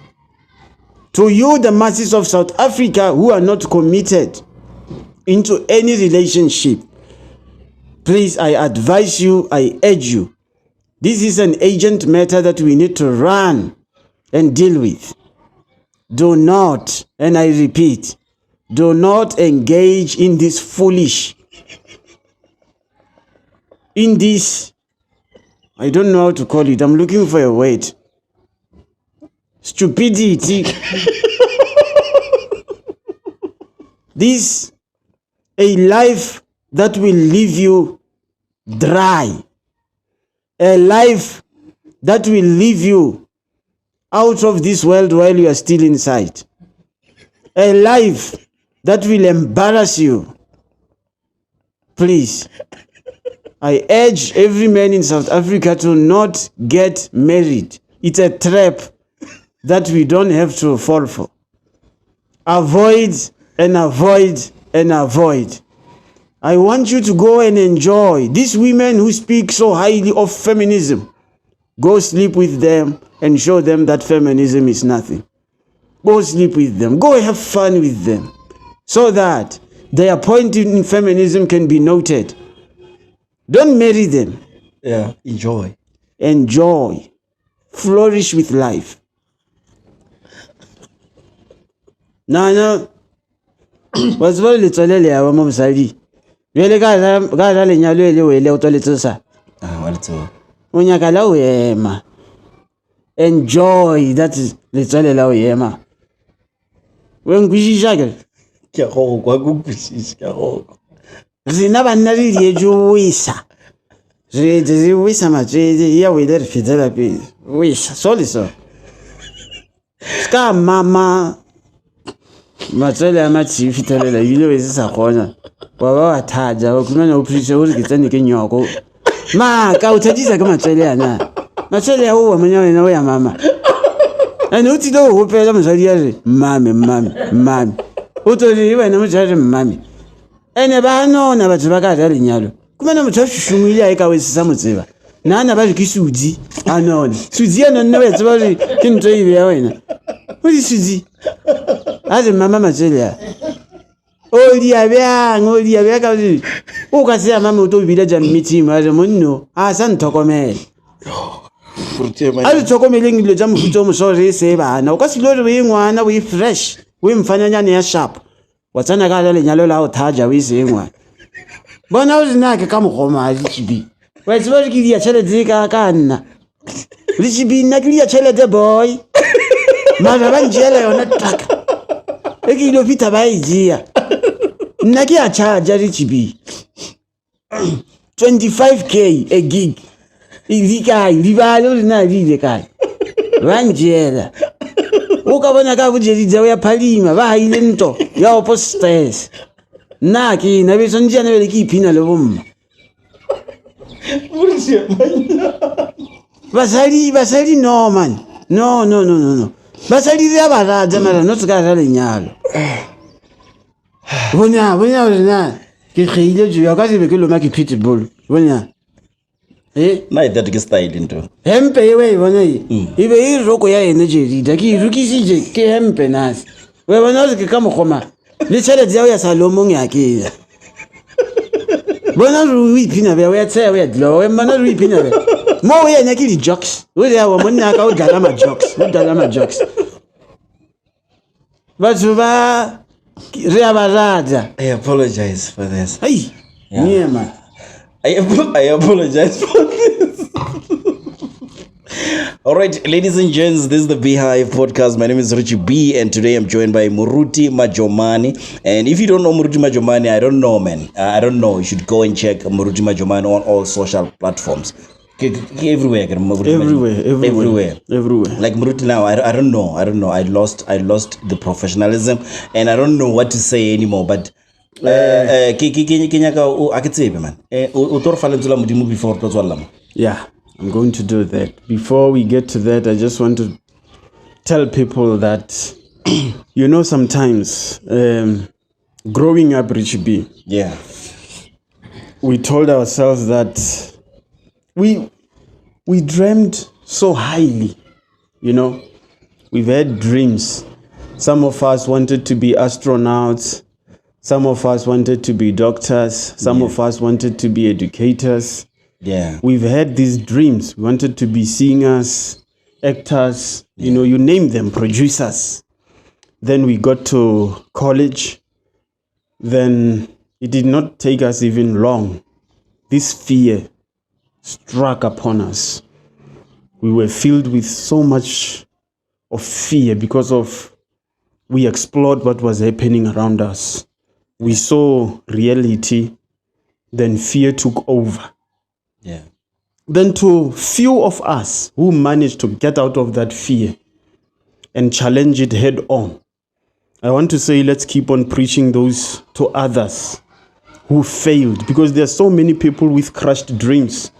Speaker 3: To you, the masses of South Africa who are not committed into any relationship. Please, I advise you, I urge you. This is an urgent matter that we need to run and deal with. Do not, and I repeat, do not engage in this I don't know how to call it. I'm looking for a word. Stupidity. This, a life that will leave you dry. A life that will leave you out of this world while you are still inside. A life that will embarrass you. Please, I urge every man in South Africa to not get married. It's a trap that we don't have to fall for. Avoid and avoid and avoid. I want you to go and enjoy. These women who speak so highly of feminism, go sleep with them and show them that feminism is nothing. Go sleep with them. Go have fun with them so that their point in feminism can be noted. Don't marry them.
Speaker 2: Yeah, enjoy.
Speaker 3: Enjoy. flourish with life. No. What's what little ya mom sadi. Really guys le nyalo le wele o toletsa.
Speaker 2: What to?
Speaker 3: Unyaka la uyema. Enjoy that is little la uyema. When kwishisha ke
Speaker 2: Ke go kwa go kwishisha ke go.
Speaker 3: Zina banna le dijuwisa. Je wisa matswedi ya we there fitela pe. Wisa soliso. Ska mama matswele a matsi fitelela ile we se sa gona. Ba wa thatja o kumana o preacher o re ke tsene ke nyoko. Ma ka o thadisa ka matswele ana. Matswele ya o manya wena o ya mama. Ana o tilo ho pela mosadi ya re mami. O to re wena mo jare mami. Ene ba nona batho ba ka ja lenyalo. Kumana motho a shishumile a ka we se sa motseba. Nana ba re ke sudi anone. Sudi ya nonna we tseba re ke ntwe ibe ya wena. O di sudi. Aze mama matswele ya. O di abia ka di. O ka se ya mama o to bile jam meeting ma re monno. A sa nthokomela. A re thokomeleng dilo tsa mofuta mo so re se bana. O ka se lo re we ngwana we fresh. We mfananyane ya sharp. Wa tsana ka lenyalo la o thaja we se ngwana. Bona o zina ke ka mogoma a ditsibi. Wa tseba re ke dia tšhelete ka nna. Le tsibi nna ke dia tšhelete boy. Mara ba njela yona truck. E ke ilo fita ba ijia. Nna ke a charge re tsibi. 25k a gig. Di kai di ba lo na di le kai. Ba njela. O ka bona ka bojedi tsa ya phalima ba haile nto ya upstairs. Na ke na be sonje na be ke iphina le bomma. Basadi no man. No. Basadi ya baraja mara no tsaka ra lenyalo. Bona ke khile jo ya ka se be ke lo ma ke pitbull. Bona.
Speaker 2: Na ita ke style into.
Speaker 3: Hempe we bona e be e roko ya energy da ke rukisije ke hempe nasi. We bona ke ka mogoma. Le tšhelete ya sa lomong ya ke. Bona ru ipina be we tse we dlo we mana ru ipina be. Mo we nya ke di jokes. We ya wa monna ka o dala ma jokes. Batho re abarada.
Speaker 2: I apologize for this.
Speaker 3: Hey. Yeah man.
Speaker 2: I apologize for this. All right, ladies and gents, this is the B-HIVE Podcast. My name is Richie B, and today I'm joined by MORUTI MAJOMANE. And if you don't know MORUTI MAJOMANE, I don't know, man. I don't know. You should go and check MORUTI MAJOMANE on all social platforms. Everywhere. Like MORUTI now, I don't know. I lost the professionalism, and I don't know what to say anymore. But
Speaker 3: yeah, I'm going to do that. Before we get to that, I just want to tell people that sometimes growing up, Richie B, we told ourselves that we dreamed so highly. We've had dreams. Some of us wanted to be astronauts. Some of us wanted to be doctors. Some of us wanted to be educators.
Speaker 2: Yeah.
Speaker 3: We've had these dreams. We wanted to be singers, actors, you name them, producers. Then we got to college. Then it did not take us even long. This fear struck upon us. We were filled with so much of fear because we explored what was happening around us. We saw reality, then fear took over.
Speaker 2: Yeah.
Speaker 3: Then to few of us who managed to get out of that fear and challenge it head on, I want to say let's keep on preaching those to others who failed, because there are so many people with crushed dreams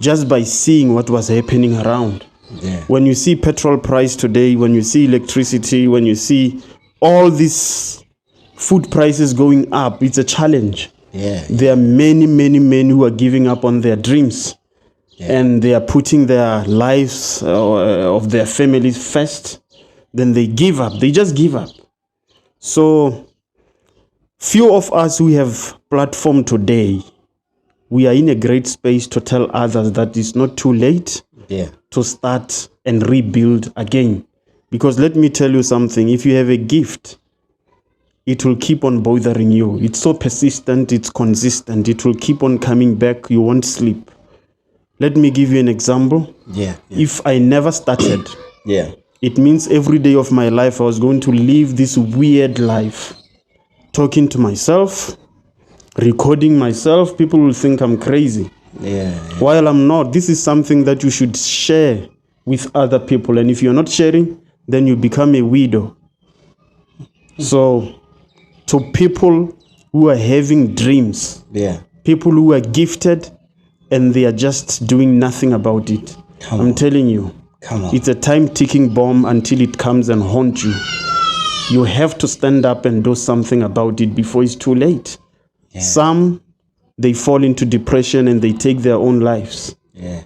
Speaker 3: just by seeing what was happening around.
Speaker 2: Yeah.
Speaker 3: When you see petrol price today, when you see electricity, when you see all these food prices going up, it's a challenge.
Speaker 2: Yeah.
Speaker 3: There are many men who are giving up on their dreams. Yeah. And they are putting their lives of their families first. Then they give up. They just give up. So few of us who have platform today, we are in a great space to tell others that it's not too late.
Speaker 2: Yeah.
Speaker 3: to start and rebuild again. Because let me tell you something, if you have a gift, it will keep on bothering you. It's so persistent, it's consistent, it will keep on coming back, you won't sleep. Let me give you an example.
Speaker 2: Yeah.
Speaker 3: If I never started, it means every day of my life I was going to live this weird life, talking to myself, recording myself. People will think I'm crazy. While I'm not. This is something that you should share with other people, and if you're not sharing, then you become a widow. So to people who are having dreams, people who are gifted and they are just doing nothing about it, I'm telling you, it's a time ticking bomb until it comes and haunts you. You have to stand up and do something about it before it's too late. Some, they fall into depression and they take their own lives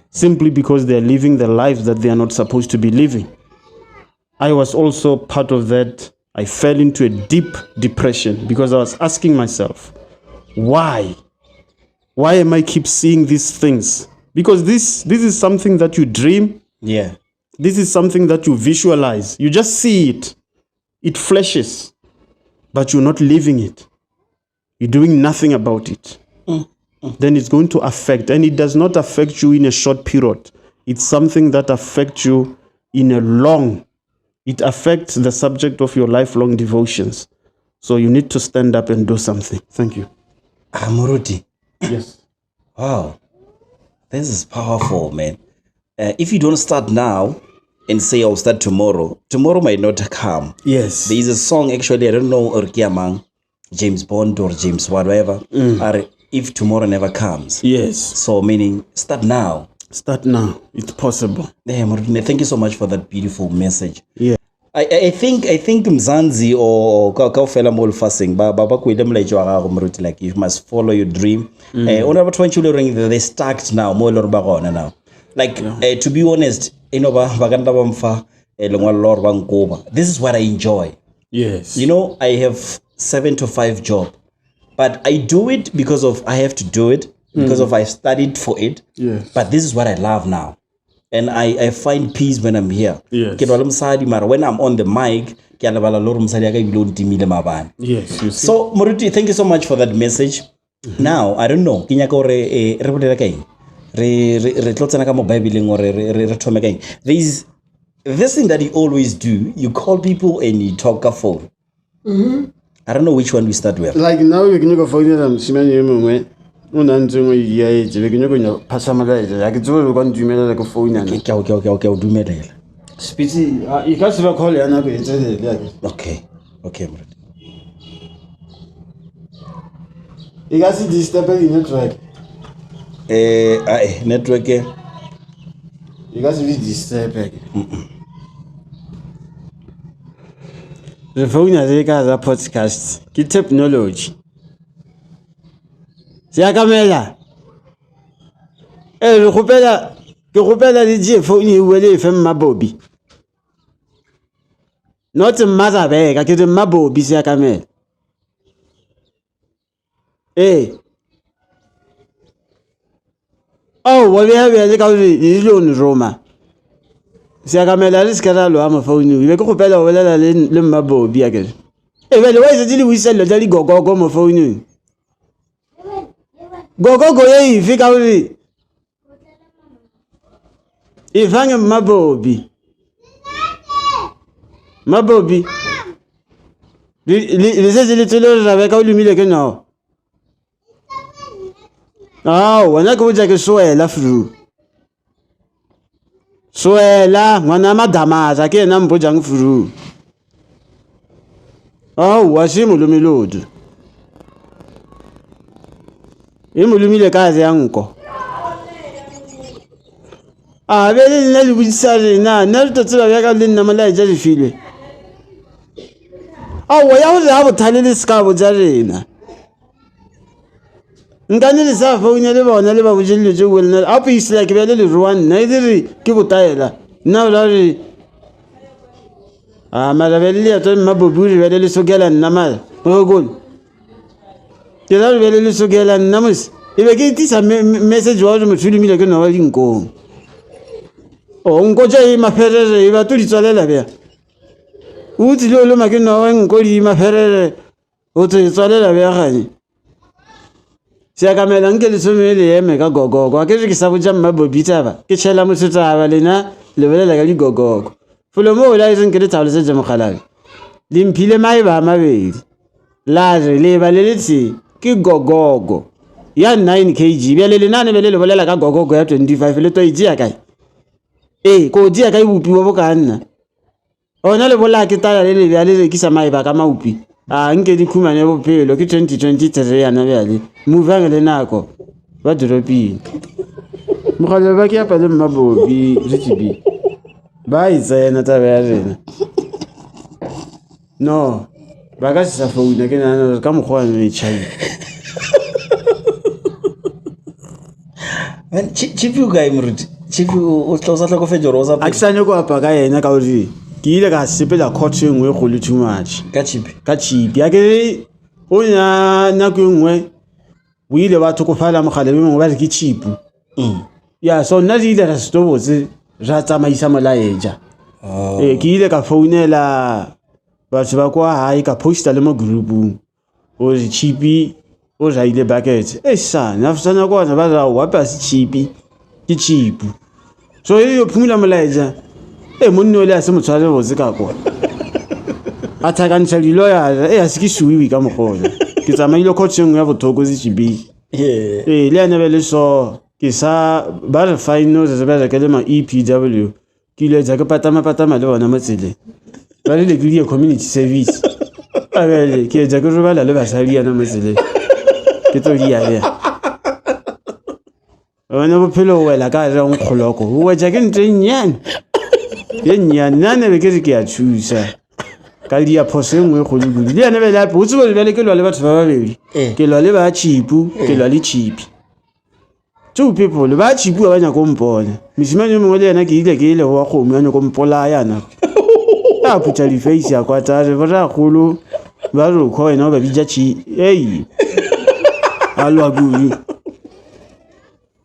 Speaker 3: simply because they're living the lives that they are not supposed to be living. I was also part of that. I fell into a deep depression because I was asking myself, why? Why am I keep seeing these things? Because this is something that you dream. This is something that you visualize. You just see it. It flashes, but you're not living it. You're doing nothing about it. Then it's going to affect, and it does not affect you in a short period. It's something that affects you in a long. It affects the subject of your lifelong devotions. So you need to stand up and do something. Thank you.
Speaker 2: Moruti.
Speaker 3: Yes.
Speaker 2: Wow. This is powerful, man. If you don't start now and say I'll start tomorrow might not come.
Speaker 3: Yes.
Speaker 2: There is a song, actually, I don't know, Orkiamang, James Bond or James whatever, if tomorrow never comes.
Speaker 3: Yes.
Speaker 2: So meaning, start now.
Speaker 3: Start now. It's possible.
Speaker 2: Thank you so much for that beautiful message.
Speaker 3: Yeah.
Speaker 2: I think Mzanzi or Kaufela Mol fasting, like you must follow your dream. They stacked now, more now. Like to be honest, this is what I enjoy.
Speaker 3: Yes.
Speaker 2: You know, I have 7 to 5 job, but I do it because of I have to do it because of I studied for it.
Speaker 3: Yes.
Speaker 2: But this is what I love now. And I find peace when I'm here.
Speaker 3: Yes.
Speaker 2: When I'm on the mic,
Speaker 3: yes, you see.
Speaker 2: so Moruti, thank you so much for that message. Now, I don't know. There is this thing that you always do. You call people and you talk a phone. I don't know which one we start with.
Speaker 3: Like now you can go for them, Simon. Unanzungu yaje bekinyokonya phasamalaje yakitsobe kwandumela like phone yana
Speaker 2: okay udumelela
Speaker 3: speech ikasiba call yana ko etsele yake
Speaker 2: okay bro
Speaker 3: ikasi disturb in network
Speaker 2: network
Speaker 3: ikasi be disturb the phone yazeka za podcast ki technology Siakamela. Ke gopela le die phone e wele fe mmabobi. Not Mazabeka, ke mmabobi siakamela. Oh, what we have le ka le lo Roma. Siakamela le skala lo ama phone e be ke gopela wela le mmabobi akere. Vele wa itse di whistle le di gogo mo phone. Gogo ye ifika uri ifange mabobi lise litolo rabeka ulumile ke no wana ko ja ke swela fru swela ngwana madamaza ke na mbojang fru wasimu lumilodu imulumile kaze yanko bele nna le butsare na re tsotsela ya ka le nna mala ja difile ya ho ha bothale le ska bo ja rena nkane le sa phone le bona le ba bojelle je go lena a pisa ke bele le ruan na dire ke botaela na la re mara bele ya to maboburi bele le sogela nna mala gol ke la bele le sogela nna mus e be ke tisa message wa mo tsuli mile ke no wa dinko o nkoja e maferere e ba tu di tswalela bea o tsile lo makeno wa nkoli maferere o tswalela bea gane se ka mela nke le tsomele eme ka gogogo ke ke sa botsa mmabobitsa ba ke tshela motsetsa ba lena le belela ka digogogo fulo mo la iseng ke le tsaole se mogalabe le mphile mai ba mabedi la le ba le letsi ke gogogo ya 9 kg bia le lenane be le bolela ka gogogo ya 25 le to itsia kae ko dia kae bupi bo ka nna ona le bola ke tala le bia le ke sa mai ba ka maupi nke di khumane bophelo ke 2023 yana bjale movang le nako ba dropping mogale ba ke apa le mmabobi GTB ba itsena ta ba rena no ba ka sa founa ke nana ka mogwa ne chai
Speaker 2: man chipi u guy Moruti chipi o tlosa tla go fejorosa
Speaker 3: akisanye go apa ka yena ka uri ke ile ka sepela court engwe go le too much
Speaker 2: ka chipi
Speaker 3: ya ke o na go engwe o ile ba thokofala mogale be mongwe ba ke chipi ya so nna di ile ra stobotse ra tsamaisa molaeja ke ile ka founela batho ba kwa hae ka posta le mo groupung o re chipi o ra ile bucket sana afsana kwana ba ra wa pa si chipi ke chipu so yo phumula molaeja monna le a se motshware botse ka kwa a thakantsha dilo ya a se ke suwi ka mogolo ke tsamaile coaching ya bothoko se chibi le ane be le so ke sa ba re final se ba ke le ma EPW ke ile ja ke patama le bona motsele ba le ke community service a be ke ja ke robala le ba sa ria na motsele ke to dia ya ona bophelo wela ka re nkgoloko o ja ke ntsenyane nane be ke a thusa ka dia phosengwe go le le ane be la botse bo le ke lwa le batho ba babedi ke lwa le ba chipu ke lwa le chipi two people ba chipu ba nya go mpona misimane mongwe le yena ke ile wa go mwana go mpola yana a putsa di face ya kwa tare ba ra golo ba ro kho ena ba bija chi alwa bulu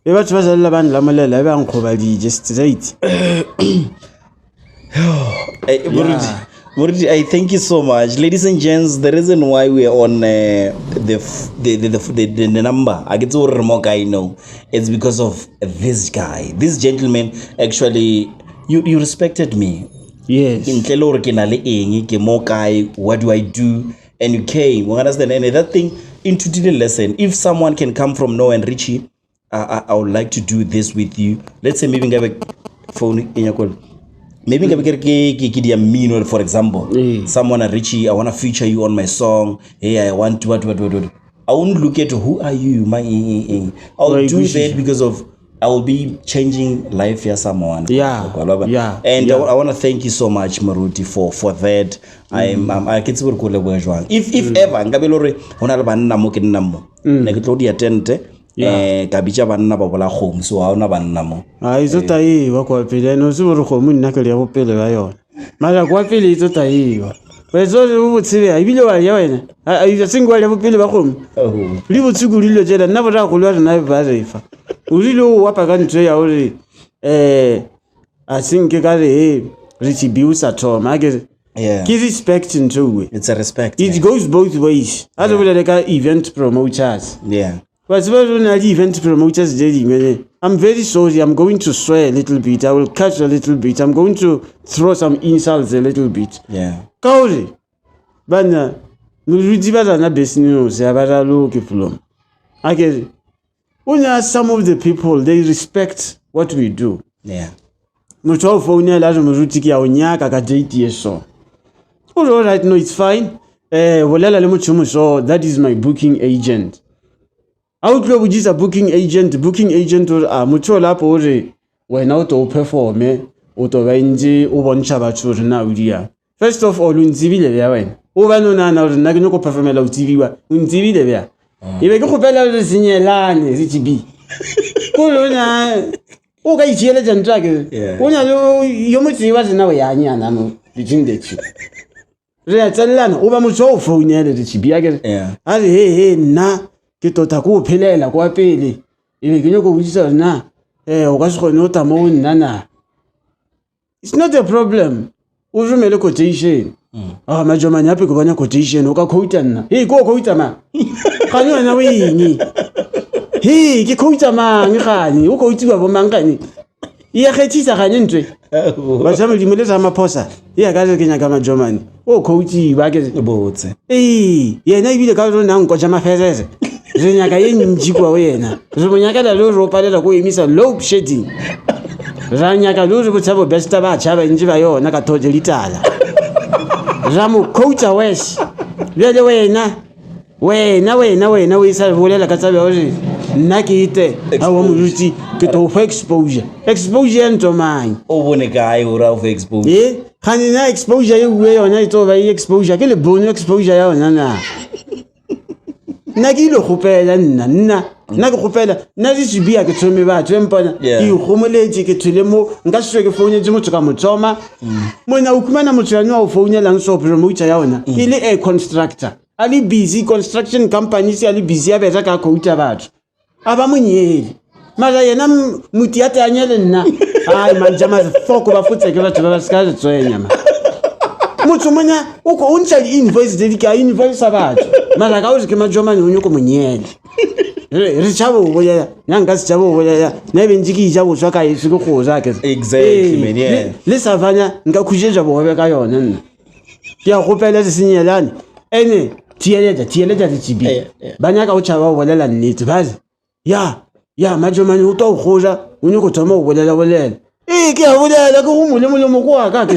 Speaker 3: e ba tswa la ban la malela ba nkgoba di just right.
Speaker 2: Moruti, I thank you so much. Ladies and gents, the reason why we are on the number, I get to remember, I know, it's because of this guy. This gentleman, actually, you respected me.
Speaker 3: Yes.
Speaker 2: What do I do? And you came. Understand? And that thing into the lesson. If someone can come from nowhere and reach you, I would like to do this with you. Let's say maybe have a phone in your call. Maybe mean, for example, someone Richie, I want to feature you on my song. Hey, I want to what. I won't look at who are you, I'll do that because of I will be changing life for someone.
Speaker 3: Yeah.
Speaker 2: And I want to thank you so much, Moruti, for that. I can see what if ever ngabelore hona le banna mo ke nna mo ne ke tlo di attend ka bitsa banna ba bola kgomo so ha ona banna mo
Speaker 3: izo taiwa kwa pele no se bore kgomo nna ke le go pele ba yona mara kwa pele izo taiwa wezo le botsebe a bile wa ya wena a izo singwa le pele ba kgomo le botsigu le lo jela nna bora go lwa rena ba refa o rile o wa pa ka ntse ya ore a sinke ka re Richie Biusa Thoma ke respect into it.
Speaker 2: It's a respect.
Speaker 3: It goes both ways. As well like event promoters.
Speaker 2: Yeah.
Speaker 3: But when event promoters I'm very sorry. I'm going to swear a little bit. I will catch a little bit. I'm going to throw some insults a little bit.
Speaker 2: Yeah.
Speaker 3: Kauri. Bana Moruti ba na business ya ba lo ke fulom. Okay. When some of the people they respect what we do.
Speaker 2: Yeah.
Speaker 3: Motho o phone la Moruti ke ya o nyaka ka JTSO. All right, no, it's fine. So that is my booking agent. Outlaw which is a booking agent or a mutual lapore when out to perform or to venji or one chabatur now. First of all, in civil, over no Nagano perform a TV, in TV. If I go pella the senior line, is it be? Okay, she and drag. When you must see what's now Yana between the two. Reatsalana o ba motho o founela le chibi ya ke a re he nna ke tota go phelela kwa pele e be ke nyoko botsa na o ka se gone o tamo nna na it's not a problem. O romele quotation. Ah Majomane hape go bona quotation o ka quote nna. Hey go quote ma. Ga ni wena o eng? Hey ke quote ma ngani o quote ba bo mangani. Ya khethisa ga ntwe. Ba tsama di mele tsama phosa. Ya ka re kenya ka Majomane. O quote ba ke
Speaker 2: botse.
Speaker 3: Yena ibile ka rona nko jama fezeze. Re nyaka ye ntji kwa wena. Re monyaka la lo palela go emisa load shedding. Ra nyaka lo re botsabo best ba tshaba ntji ba yona ka thoje litala. Ra mo coach wes. Bele wena o isa bolela ka tsabe hore nna ke ite ha wa moruti ke to for exposure ento man
Speaker 2: O bone kae o ra for exposure?
Speaker 3: Khani na exposure ye we yona ito ba exposure ke le bono exposure ya yona na ke lo khopela nna ke khopela nna di sibia ke tsome batho empona ke khomoletse ke thile mo nka se ke founetse motho ka motsoma mona o kumana motho ya no founela so promoter ya yona ile a constructor ali busy construction companies ali busy ya betsa ka quota batho aba monyeli mara yena mutiate anyele nna ai manjama foko ba futse ke batho ba ska re tswenya ma motho mona o ko untsha invoice dedika invoice batho mara ka o se ke Majomane o nyoko monyeli re tshabo bolela nanga se tshabo bolela na benjiki ja bo tswa ka e se go go za ke
Speaker 2: Exactly man, yeah.
Speaker 3: le savanya nka khujeja bo be ka yona nna ke a gopela se senyelane ene tieleta di tibi banya ka o tshaba o bolela nnete bazi ya Majomane o to goja o nyoko tsoma o bolela ke a bolela ke go molemo go aka ke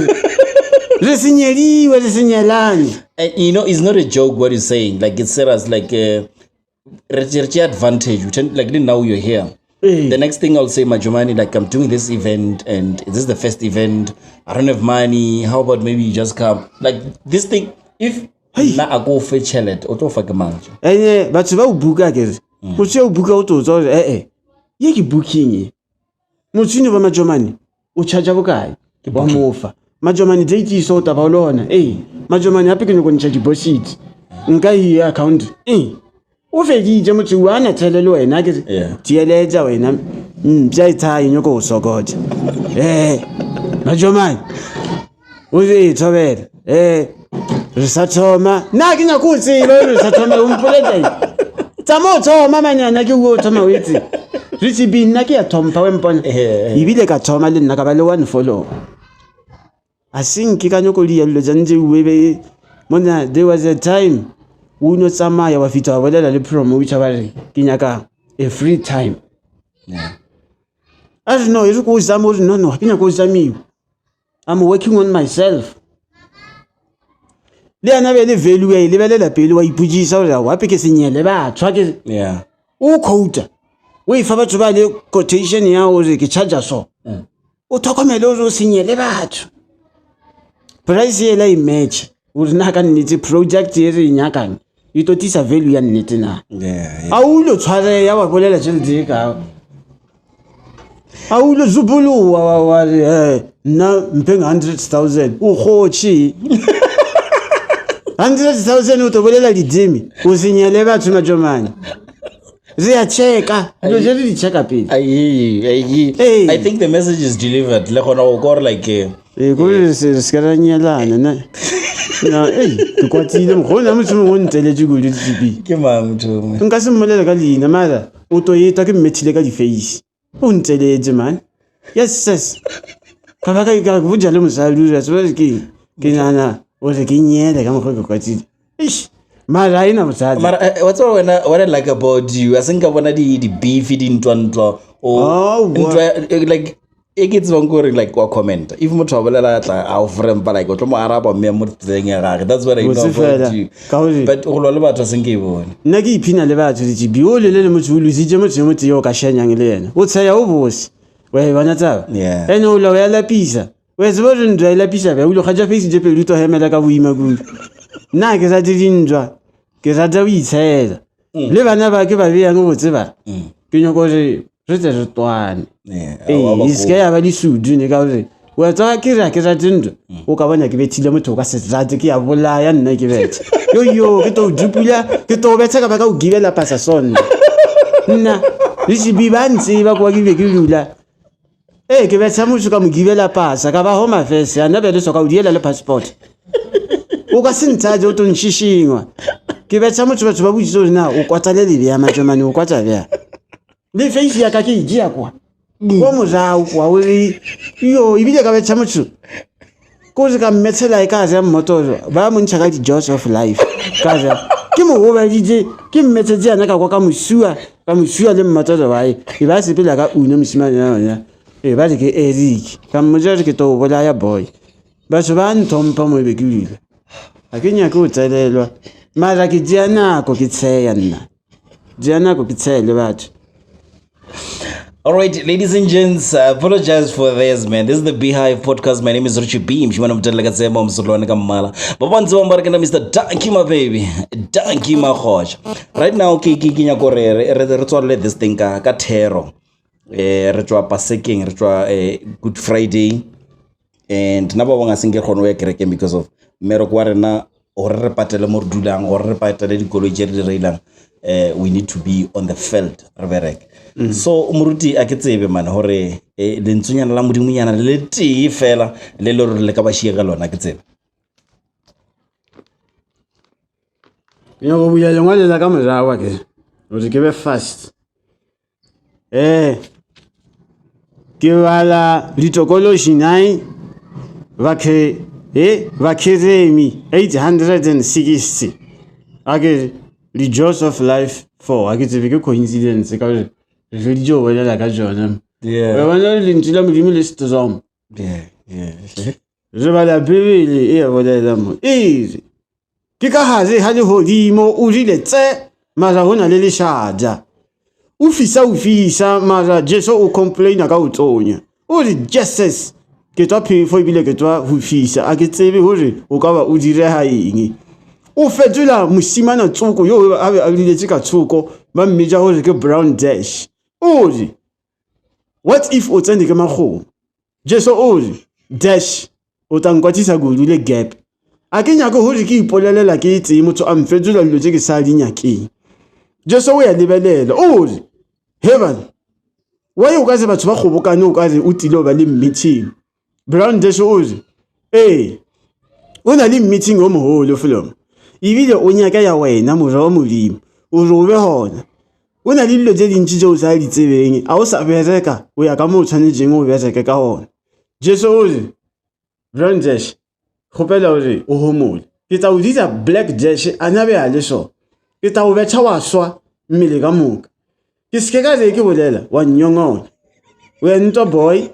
Speaker 3: re senyelane.
Speaker 2: And you know, it's not a joke what he's saying. Like it's serious. Like advantage. Like now you're here. The next thing I'll say, Majomane, like I'm doing this event and this is the first event. I don't have money. How about maybe you just come? Like this thing. If na I go fetch it, auto fuck manage.
Speaker 3: But you buka ke. Motho o buka o to tso ye ke booking. Motho ne ba Majomane o charge bokae? Ba mofa. Majomane date so ta ba lona. Majomane hape ke no go ntsha deposit. Nka hi account. O fedile motho wa na tselelo wena ke tieletsa wena mpya itha inyo go sokoja. Majomane o se tsobela. Re sa thoma na ke nya go tsela re sa thoma o mpoletse. Tsamo thoma manyana ke go thoma wetsi. Re tsi nna ke ya thompa wempona. Ibile ka thoma le nna ka ba le one follow. Asinki ka nyoko li yalo janje webe mona there was a time uno tsamaya wa fita wa bolela le promoter ba re ke nyaka a free time. I don't know, go zamo no ke nyaka go zamiwa. I'm working on myself. Le ana be le value e le belela pele wa ipujisa o wa pe ke senyele ba tswa ke o quota o ifa batho ba le quotation ya o re ke charge so o thokomele o senyele batho price e la match o rena ka nnete project e re nyakang e totisa value ya nnete na a o lo tshware ya wa bolela tšhelete ka a o lo zubulu wa na mpeng 100,000 o khotshi 100,000 o to bolela didimi o senyele batho Majomane re a checka lo je di checka pele.
Speaker 2: I think the message is delivered. Le gona o go like
Speaker 3: go se skaranyelana na ke kwatile mo gona motho mo nteletse go le dibi
Speaker 2: ke mang motho
Speaker 3: nka se mmolela ka leina mara o to yeta ke mmethile ka di face o nteletse man yes ka ba ka go jale mosadi re tswa ke nana o se ke nyele ka mo go kwatile mara ina mosadi
Speaker 2: mara what's what I like about you I think I wanna the beef di ntwa like e gets on go like wa comment if motho wa bolela tla a ofrempa like o tlo mo araba me mo tseng ya gage that's what I know about you but go lo le batho seng ke bone
Speaker 3: nna ke iphina le batho di bi o le motho o lositse motho yo ka shenyang le yena o tsaya o bosi we bana tsaba ene o lo ya lapisa we zwo re ndwa ya lapisa be o lo gaja face je pele to hemela ka boima go nna ke sa dindwa ke sa tsa o itshela le bana ba ke ba beyang o tseba ke nyoko re tse twane iske ya ba di sudu ne ka re wa tsa ke ra dindo o ka bona ke bethile motho ka se rate ke ya bolaya nna ke betse yo ke to dupula ke to betsa ka ba ka o givela pasa son nna le si bibantsi ba kwa ke be ke lula ke betsa motho ka mo givela pasa ka ba home affairs ya nabele soka o diela le passport o ka sentsaje o tonshishingwa ke betsa motho batho ba butso na o kwatale le ya majomane o kwatsa bya le face ya ka ke ijia kwa go mo za o kwa o yo ibile ka betsa motho ko se ka mmetsela e ka za mmotoro ba mo ntshaka di jaws of life ka za ke mo go ba dije ke mmetsetse yana ka kwa ka mosua le mmotoro ba e ba se pela ka una mosimanyana ya e ba ke Eric ka mmoja ke to bola ya boy ba se ba ntompa mo be kulile a ke nya go tselelwa mara ke diana ko ke tseya nna diana ko ke tsele batho.
Speaker 2: All right, ladies and gents, I apologize for this, man. This is the B-HIVE Podcast. My name is Richie B. Mshimana mtele katsema msulwane kamala. Babanzi wambaraka na Mr. Danky, my baby. Danky, my coach. Right now, kinya kore, let this thing ka tero. Retwa Paseking, retwa Good Friday. And naba wanga singe khonwe kereke because of mero kware na orre patele mo dulang, orre patele di college di reilang. We need to be on the field, Reverek. So Muruti a ke tsebe man hore le ntsunyana la modimunyana le tee fela le lore le ka ba shia ka lona ke tsebe.
Speaker 3: Yo go buya lengwa le ka morawa ke o ke be fast ke bala litokolo shinai va keremi 860 ake the jaws of life 4 ake tsebe ke coincidence ka je dis au la cajone. Yeah. Voilà l'intila modimo le stozom. Yeah. Je vais la bébé et voilà l'amour. Et ke ka haze ha le hodimo o rile tse mara hona le shaja. O fisa mara Jesu o complain ka o tsonya. O di justice ke twa phefo ibile ke twa ho fisa a ke tsebe hore o ka ba o dire ha eng. O fetula mosimana tsoko yo a rile ka tsoko ba mmeja hore ke brown dash. Ozi, what if o tsende ke mago? Jeso ozi, dash, o tankwatisa go le gap. A ke nya go hore ke ipolelela ke itse motho a mfedula lo tse ke sa di nyakeng. Jeso o ya lebelela, ozi, heaven. Why o ka se batho ba gobokane o ka re o tile o ba le meeting? Brown dash ozi. O na le meeting o moholo film. Ibile o nyaka ya wena mo ra modimo. O robe hona. O na le dilo tse dintsi tse o sa di tsebeng a o sa bereka o ya ka mo o tshwanetseng o bereke ka ona. Jesu o re brown dash kgopela hore o homole ke tla o ditsa black dash a nabe a le so ke tla o betha wa swa mmele ka moka ke se ka re ke bolela wa nyongona o ya ntwa boy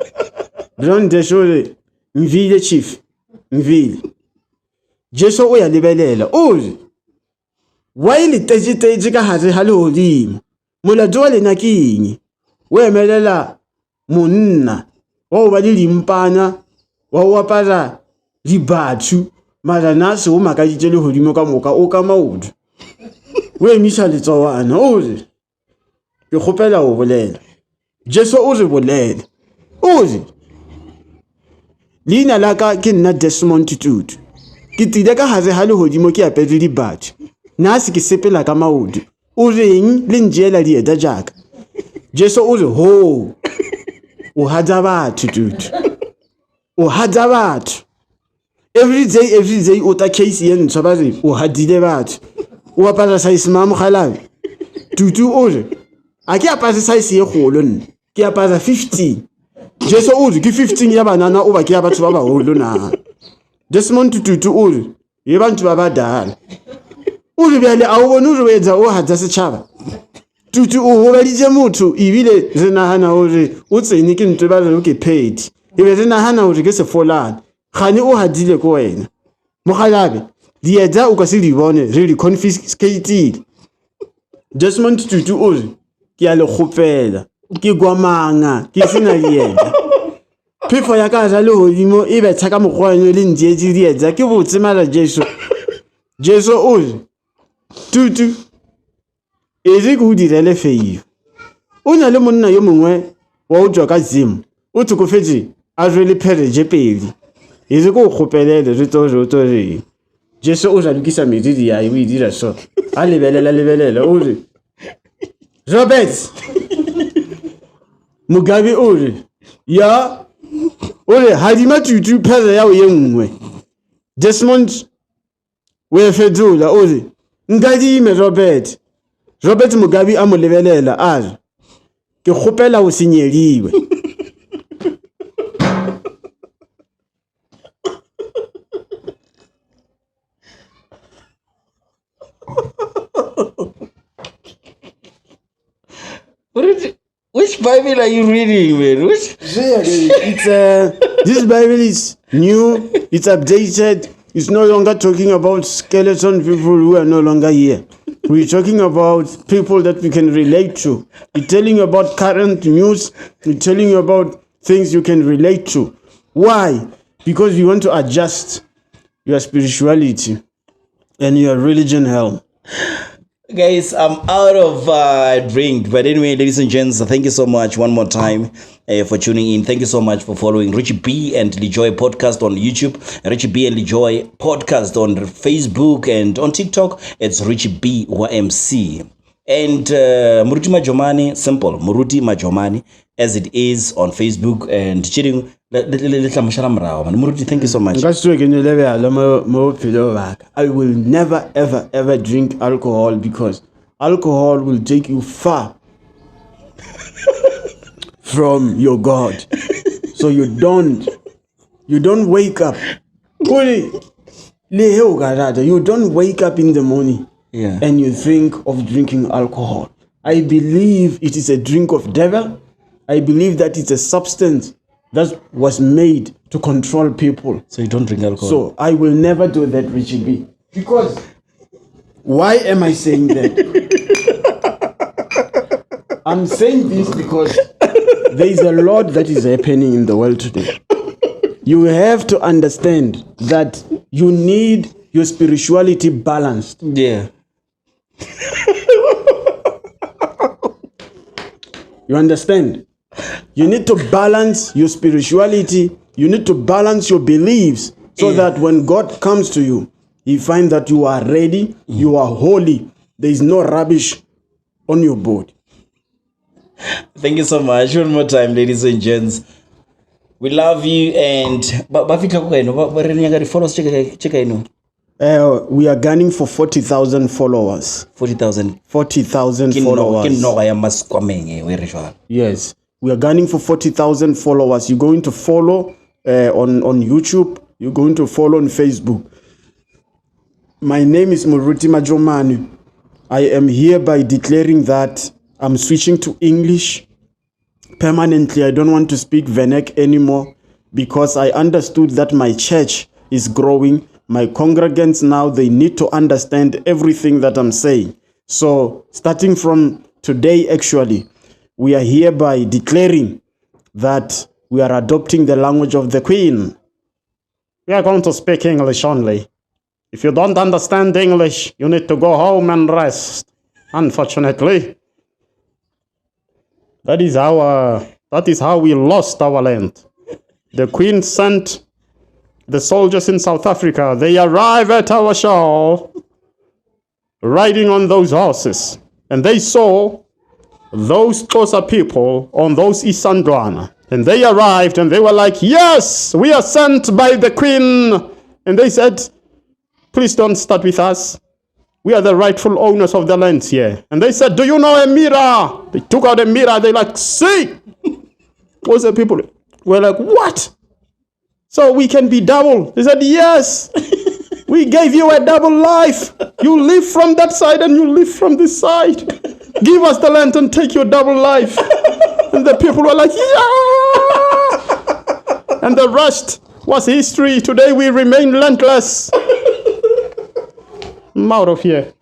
Speaker 3: brown dash o re mvile chief mvile. Jesu o ya lebelela o re wa ile teji ka hare ha le hodimo molato wa lena ke eng o emelela monna wa o ba di limpana wa o apara di bathu mara na se o makaditse le hodimo ka moka o ka maodu o emisa letsowana o re ke kgopela o bolela Jesu o re bolela o re leina la ka ke nna Desmond Tutu ke tile ka hare ha le hodimo ke apere di bathu na se ke sepela ka maodu o reng le njela di eta jaka Jesu o re ho o hada batho Tutu o hada batho every day o ta case yen tsoba re o hadile batho o apara size ma mogalabe Tutu o re a ke apara size ye golo nne ke apara 15 Jesu o re ke 15 ya banana o ba ke ya batho ba ba holo na Desmond Tutu o re ye bantu ba badala o re bjale a o bone o re etsa o hatsa setšhaba Tutu o gobaditse motho ebile re nagana gore o tsene ke ntwe ba re o ke paid ebe re nagana gore ke sefolane gane o hadile ko wena mogalabe dieta o ka se di bone re di confiscatile Desmond Tutu o re ke a le kgopela ke gwamanga ke sena dieta phefo ya ka ja le hodimo e betha ka mokgwanyo le ntšeetse dieta ke botse mara Jesu o re Tutu e re go direle feiyo o na le monna yo mongwe wa o tswa ka zimo o tsokofetse a jwele phereje pedi e re go kgopelele re tso re Jesu o ja lokisa medidi ya o e dira so a lebelela o re Robert Mugabe o re ya ole hadima tutu pheza yawo yengwe Desmond we fedula ole ngadi me Robert Mugabe a mo lebelela a ke kgopela ho senyeliwe
Speaker 2: Which Bible are you reading, man?
Speaker 3: It's this Bible is new, it's updated. It's no longer talking about skeleton people who are no longer here. We're talking about people that we can relate to. We're telling you about current news. We're telling you about things you can relate to. Why? Because we want to adjust your spirituality and your religion helm.
Speaker 2: Guys, I'm out of drink. But anyway, ladies and gents, thank you so much one more time for tuning in. Thank you so much for following Richie B and Lijoy Podcast on YouTube, Richie B and Lijoy Podcast on Facebook, and on TikTok, it's Richie B YMC. And MORUTI MAJOMANE, simple, MORUTI MAJOMANE, as it is on Facebook. And chilling. MORUTI, thank you so much.
Speaker 3: I will never ever drink alcohol because alcohol will take you far from your God. So you don't wake up. You don't wake up in the morning and you think of drinking alcohol. I believe it is a drink of devil. I believe that it's a substance that was made to control people.
Speaker 2: So you don't drink alcohol?
Speaker 3: So I will never do that, Richie B. Because, why am I saying that? I'm saying this because there is a lot that is happening in the world today. You have to understand that you need your spirituality balanced.
Speaker 2: Yeah.
Speaker 3: You understand? You need to balance your spirituality. You need to balance your beliefs so that when God comes to you, He finds that you are ready, you are holy. There is no rubbish on your board.
Speaker 2: Thank you so much. One more time, ladies and gents. We love you. And
Speaker 3: we are gunning for 40,000 followers.
Speaker 2: 40,000
Speaker 3: followers. Yes. We are gunning for 40,000 followers. You're going to follow on YouTube. You're going to follow on Facebook. My name is MORUTI MAJOMANE. I am hereby declaring that I'm switching to English permanently. I don't want to speak Venek anymore because I understood that my church is growing. My congregants now, they need to understand everything that I'm saying. So starting from today, actually, we are hereby declaring that we are adopting the language of the Queen. We are going to speak English only. If you don't understand English, you need to go home and rest. Unfortunately, that is how we lost our land. The Queen sent the soldiers in South Africa. They arrive at our shore, riding on those horses, and they saw those Xhosa people on those Isandwana. And they arrived and they were like, yes, we are sent by the Queen. And they said, please don't start with us. We are the rightful owners of the lands here. And they said, do you know a mirror? They took out a mirror. They like, see. What's the people? We're like, what? So we can be double. They said, yes. We gave you a double life. You live from that side and you live from this side. Give us the land and take your double life. And the people were like, yeah. And the rest was history. Today we remain landless. I'm out of here.